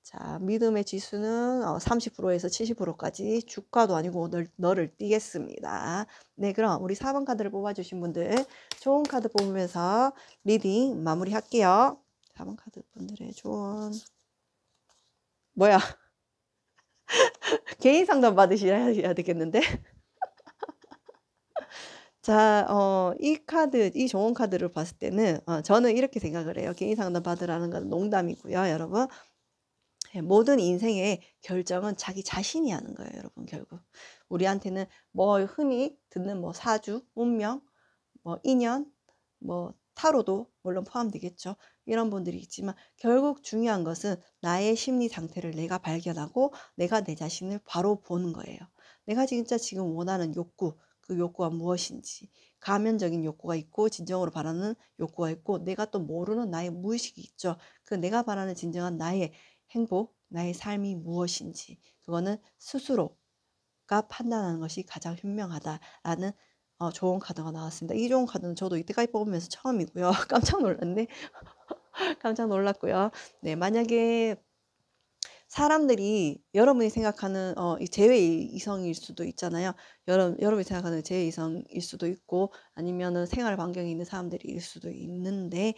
자, 믿음의 지수는 30%에서 70%까지 주가도 아니고 너를 띄겠습니다. 네, 그럼 우리 4번 카드를 뽑아주신 분들 좋은 카드 뽑으면서 리딩 마무리할게요. 4번 카드 분들의 조언. 뭐야? 개인 상담 받으셔야 되겠는데? 자, 이 좋은 카드를 봤을 때는 저는 이렇게 생각을 해요. 개인 상담 받으라는 건 농담이고요, 여러분. 모든 인생의 결정은 자기 자신이 하는 거예요, 여러분. 결국 우리한테는 뭐 흔히 듣는 뭐 사주, 운명, 뭐 인연, 뭐 타로도 물론 포함되겠죠. 이런 분들이 있지만 결국 중요한 것은 나의 심리 상태를 내가 발견하고 내가 내 자신을 바로 보는 거예요. 내가 진짜 지금 원하는 욕구, 그 욕구가 무엇인지, 가면적인 욕구가 있고 진정으로 바라는 욕구가 있고 내가 또 모르는 나의 무의식이 있죠. 그 내가 바라는 진정한 나의 행복, 나의 삶이 무엇인지 그거는 스스로가 판단하는 것이 가장 현명하다라는 좋은 카드가 나왔습니다. 이 좋은 카드는 저도 이때까지 뽑으면서 처음이고요. 깜짝 놀랐네. 깜짝 놀랐고요. 네, 만약에 사람들이 여러분이 생각하는 이 제외 이성일 수도 있잖아요. 여러분이 생각하는 제외 이성일 수도 있고 아니면은 생활 반경에 있는 사람들일 수도 있는데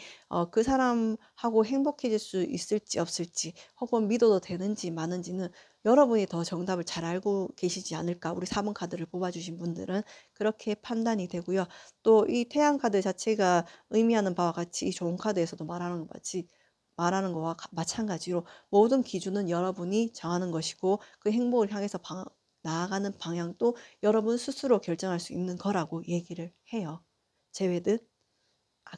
그 사람하고 행복해질 수 있을지 없을지 혹은 믿어도 되는지 마는지는 여러분이 더 정답을 잘 알고 계시지 않을까. 우리 4번 카드를 뽑아주신 분들은 그렇게 판단이 되고요. 또 이 태양 카드 자체가 의미하는 바와 같이 이 좋은 카드에서도 말하는 거와 마찬가지로 모든 기준은 여러분이 정하는 것이고 그 행복을 향해서 나아가는 방향도 여러분 스스로 결정할 수 있는 거라고 얘기를 해요. 제외든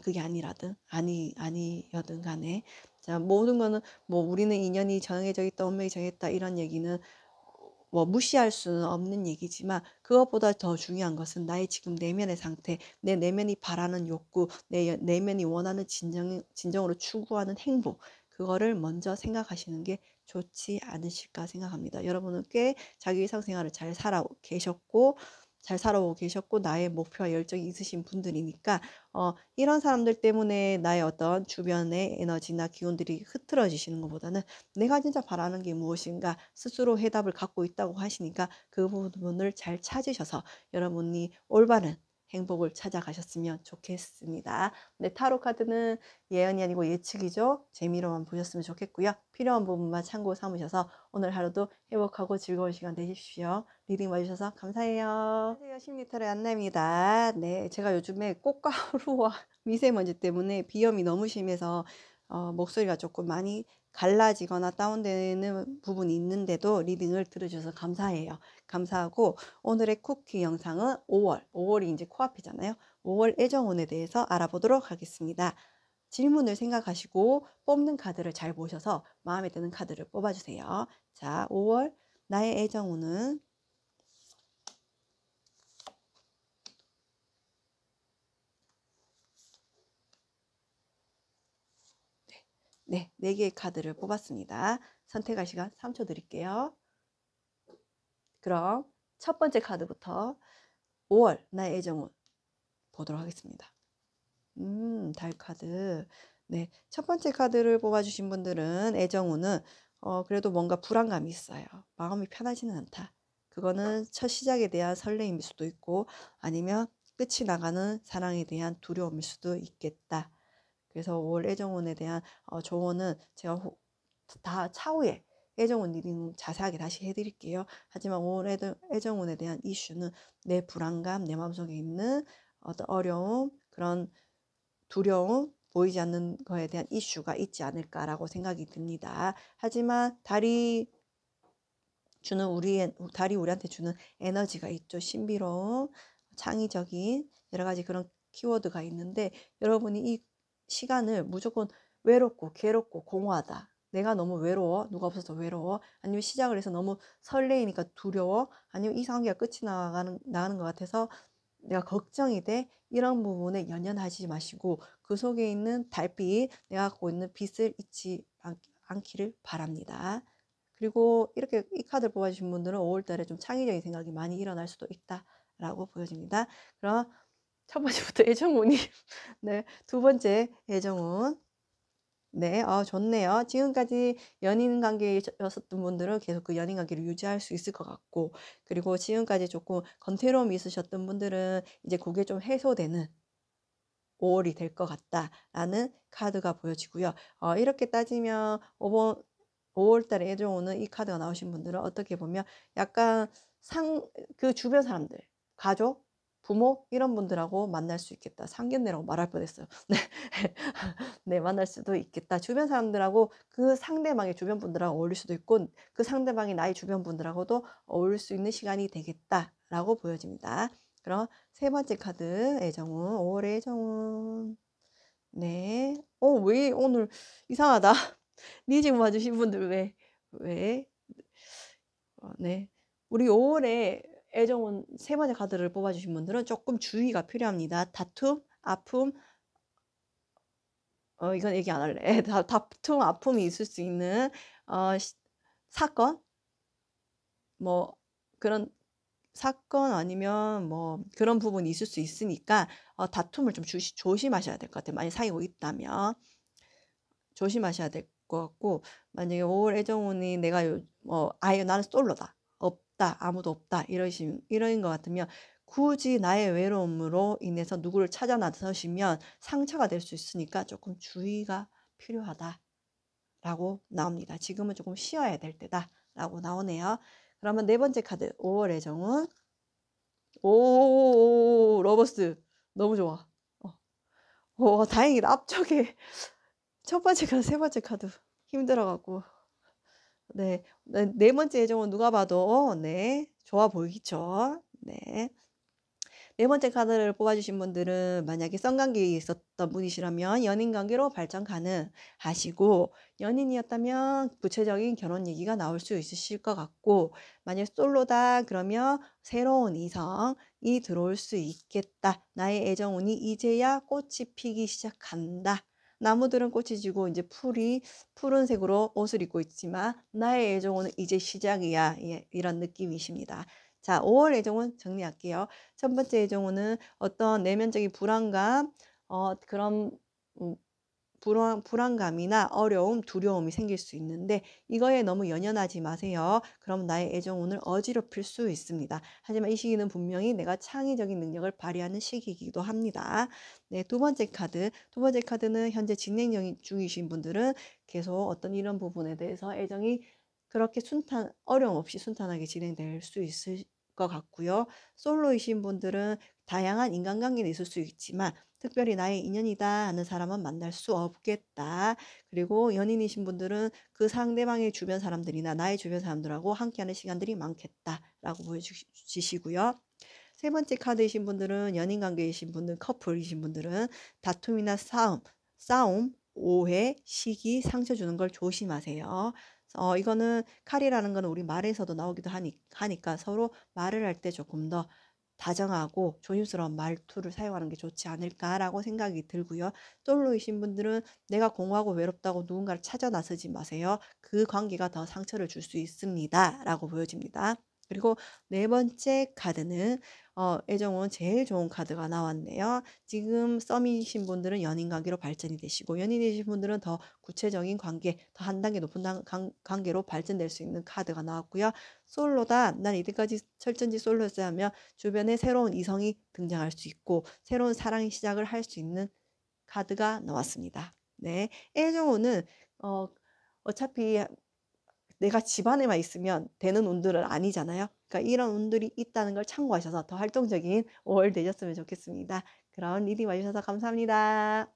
그게 아니라든 아니여든 간에 자 모든 거는 뭐 우리는 인연이 정해져 있다 운명이 정했다 이런 얘기는 뭐 무시할 수는 없는 얘기지만 그것보다 더 중요한 것은 나의 지금 내면의 상태, 내 내면이 바라는 욕구, 내 내면이 원하는 진정으로 추구하는 행복 그거를 먼저 생각하시는 게 좋지 않으실까 생각합니다. 여러분은 꽤 자기 일상생활을 잘 살아오고 계셨고 나의 목표와 열정이 있으신 분들이니까 이런 사람들 때문에 나의 어떤 주변의 에너지나 기운들이 흐트러지시는 것보다는 내가 진짜 바라는 게 무엇인가 스스로 해답을 갖고 있다고 하시니까 그 부분을 잘 찾으셔서 여러분이 올바른 행복을 찾아가셨으면 좋겠습니다. 네, 타로 카드는 예언이 아니고 예측이죠. 재미로만 보셨으면 좋겠고요. 필요한 부분만 참고 삼으셔서 오늘 하루도 행복하고 즐거운 시간 되십시오. 리딩 봐주셔서 감사해요. 안녕하세요. 심리타로의 안나입니다. 네, 제가 요즘에 꽃가루와 미세먼지 때문에 비염이 너무 심해서 목소리가 조금 많이 갈라지거나 다운되는 부분이 있는데도 리딩을 들어주셔서 감사해요. 감사하고 오늘의 쿠키 영상은 5월이 이제 코앞이잖아요. 5월 애정운에 대해서 알아보도록 하겠습니다. 질문을 생각하시고 뽑는 카드를 잘 보셔서 마음에 드는 카드를 뽑아주세요. 자, 5월 나의 애정운은 네, 4개의 카드를 뽑았습니다. 선택할 시간 3초 드릴게요. 그럼 첫 번째 카드부터 5월 나의 애정운 보도록 하겠습니다. 달 카드. 네, 첫 번째 카드를 뽑아주신 분들은 애정운은 그래도 뭔가 불안감이 있어요. 마음이 편하지는 않다. 그거는 첫 시작에 대한 설레임일 수도 있고 아니면 끝이 나가는 사랑에 대한 두려움일 수도 있겠다. 그래서 5월 애정운에 대한 조언은 제가 다 차후에 애정운 리딩 자세하게 다시 해드릴게요. 하지만 5월 애정운에 대한 이슈는 내 불안감, 내 마음속에 있는 어떤 어려움, 그런 두려움, 보이지 않는 거에 대한 이슈가 있지 않을까라고 생각이 듭니다. 하지만 달이 우리한테 주는 에너지가 있죠. 신비로움, 창의적인 여러 가지 그런 키워드가 있는데 여러분이 이 시간을 무조건 외롭고 괴롭고 공허하다. 내가 너무 외로워. 누가 없어서 외로워. 아니면 시작을 해서 너무 설레이니까 두려워. 아니면 이 상황이 끝이 나가는 것 같아서 내가 걱정이 돼. 이런 부분에 연연하지 마시고 그 속에 있는 달빛, 내가 갖고 있는 빛을 잊지 않기를 바랍니다. 그리고 이렇게 이 카드를 뽑아주신 분들은 5월달에 좀 창의적인 생각이 많이 일어날 수도 있다라고 보여집니다. 그럼 첫 번째부터 애정운이 네, 두 번째 애정운 네, 좋네요. 지금까지 연인 관계였었던 분들은 계속 그 연인 관계를 유지할 수 있을 것 같고 그리고 지금까지 조금 건태로움이 있으셨던 분들은 이제 그게 좀 해소되는 5월이 될 것 같다라는 카드가 보여지고요. 이렇게 따지면 5월 달에 애정오는 이 카드가 나오신 분들은 어떻게 보면 약간 그 주변 사람들, 가족, 부모 이런 분들하고 만날 수 있겠다. 상견례라고 말할 뻔했어요. 네. 네, 만날 수도 있겠다. 주변 사람들하고 그 상대방의 주변 분들하고 어울릴 수도 있고 그 상대방이 나의 주변 분들하고도 어울릴 수 있는 시간이 되겠다라고 보여집니다. 그럼 세 번째 카드 애정운 5월의 애정운 네. 왜 오늘 이상하다. 리딩 봐주신 분들 왜? 네. 우리 5월에 애정운 세 번째 카드를 뽑아주신 분들은 조금 주의가 필요합니다. 다툼, 아픔, 이건 얘기 안 할래. 다툼, 아픔이 있을 수 있는 사건, 뭐 그런 사건 아니면 뭐 그런 부분이 있을 수 있으니까 다툼을 좀 조심하셔야 될 것 같아요. 만약 사귀고 있다면 조심하셔야 될 것 같고, 만약에 5월 애정운이 내가 아예 나는 솔로다, 없다, 아무도 없다 이런 것 같으면 굳이 나의 외로움으로 인해서 누구를 찾아 나서시면 상처가 될 수 있으니까 조금 주의가 필요하다라고 나옵니다. 지금은 조금 쉬어야 될 때다라고 나오네요. 그러면 네 번째 카드 5월 애정운. 오, 러버스 너무 좋아. 다행이다. 앞쪽에 첫 번째 카드, 세 번째 카드 힘들어갖고. 네, 네 번째 애정은 누가 봐도 네 좋아 보이죠. 네. 네 번째 카드를 뽑아주신 분들은 만약에 썸관계에 있었던 분이시라면 연인 관계로 발전 가능하시고, 연인이었다면 구체적인 결혼 얘기가 나올 수 있으실 것 같고, 만약 솔로다 그러면 새로운 이성이 들어올 수 있겠다. 나의 애정운이 이제야 꽃이 피기 시작한다. 나무들은 꽃이 지고 이제 푸른색으로 옷을 입고 있지만 나의 애정운은 이제 시작이야. 이런 느낌이십니다. 자, 5월 애정운 정리할게요. 첫 번째 애정운은 어떤 내면적인 불안감, 그런 불안감이나 어려움, 두려움이 생길 수 있는데 이거에 너무 연연하지 마세요. 그럼 나의 애정운을 어지럽힐 수 있습니다. 하지만 이 시기는 분명히 내가 창의적인 능력을 발휘하는 시기이기도 합니다. 네, 두 번째 카드는 현재 진행 중이신 분들은 계속 어떤 이런 부분에 대해서 애정이 그렇게 어려움 없이 순탄하게 진행될 수 있을 것 같고요. 솔로이신 분들은 다양한 인간관계는 있을 수 있지만 특별히 나의 인연이다 하는 사람은 만날 수 없겠다. 그리고 연인이신 분들은 그 상대방의 주변 사람들이나 나의 주변 사람들하고 함께하는 시간들이 많겠다라고 보여주시고요. 세 번째 카드이신 분들은 연인 관계이신 분들, 커플이신 분들은 다툼이나 싸움, 오해, 시기, 상처 주는 걸 조심하세요. 이거는 칼이라는 거는 우리 말에서도 나오기도 하니까 서로 말을 할 때 조금 더 다정하고 조심스러운 말투를 사용하는 게 좋지 않을까라고 생각이 들고요. 솔로이신 분들은 내가 공허하고 외롭다고 누군가를 찾아 나서지 마세요. 그 관계가 더 상처를 줄 수 있습니다. 라고 보여집니다. 그리고 네 번째 카드는 애정운 제일 좋은 카드가 나왔네요. 지금 썸이신 분들은 연인 관계로 발전이 되시고 연인이신 분들은 더 구체적인 관계, 더 한 단계 높은 관계로 발전될 수 있는 카드가 나왔고요. 솔로다, 난 이때까지 철저히 솔로였어야 하면 주변에 새로운 이성이 등장할 수 있고 새로운 사랑의 시작을 할 수 있는 카드가 나왔습니다. 네, 애정운은 어차피 내가 집안에만 있으면 되는 운들은 아니잖아요. 그러니까 이런 운들이 있다는 걸 참고하셔서 더 활동적인 5월 되셨으면 좋겠습니다. 그럼 리딩 와주셔서 감사합니다.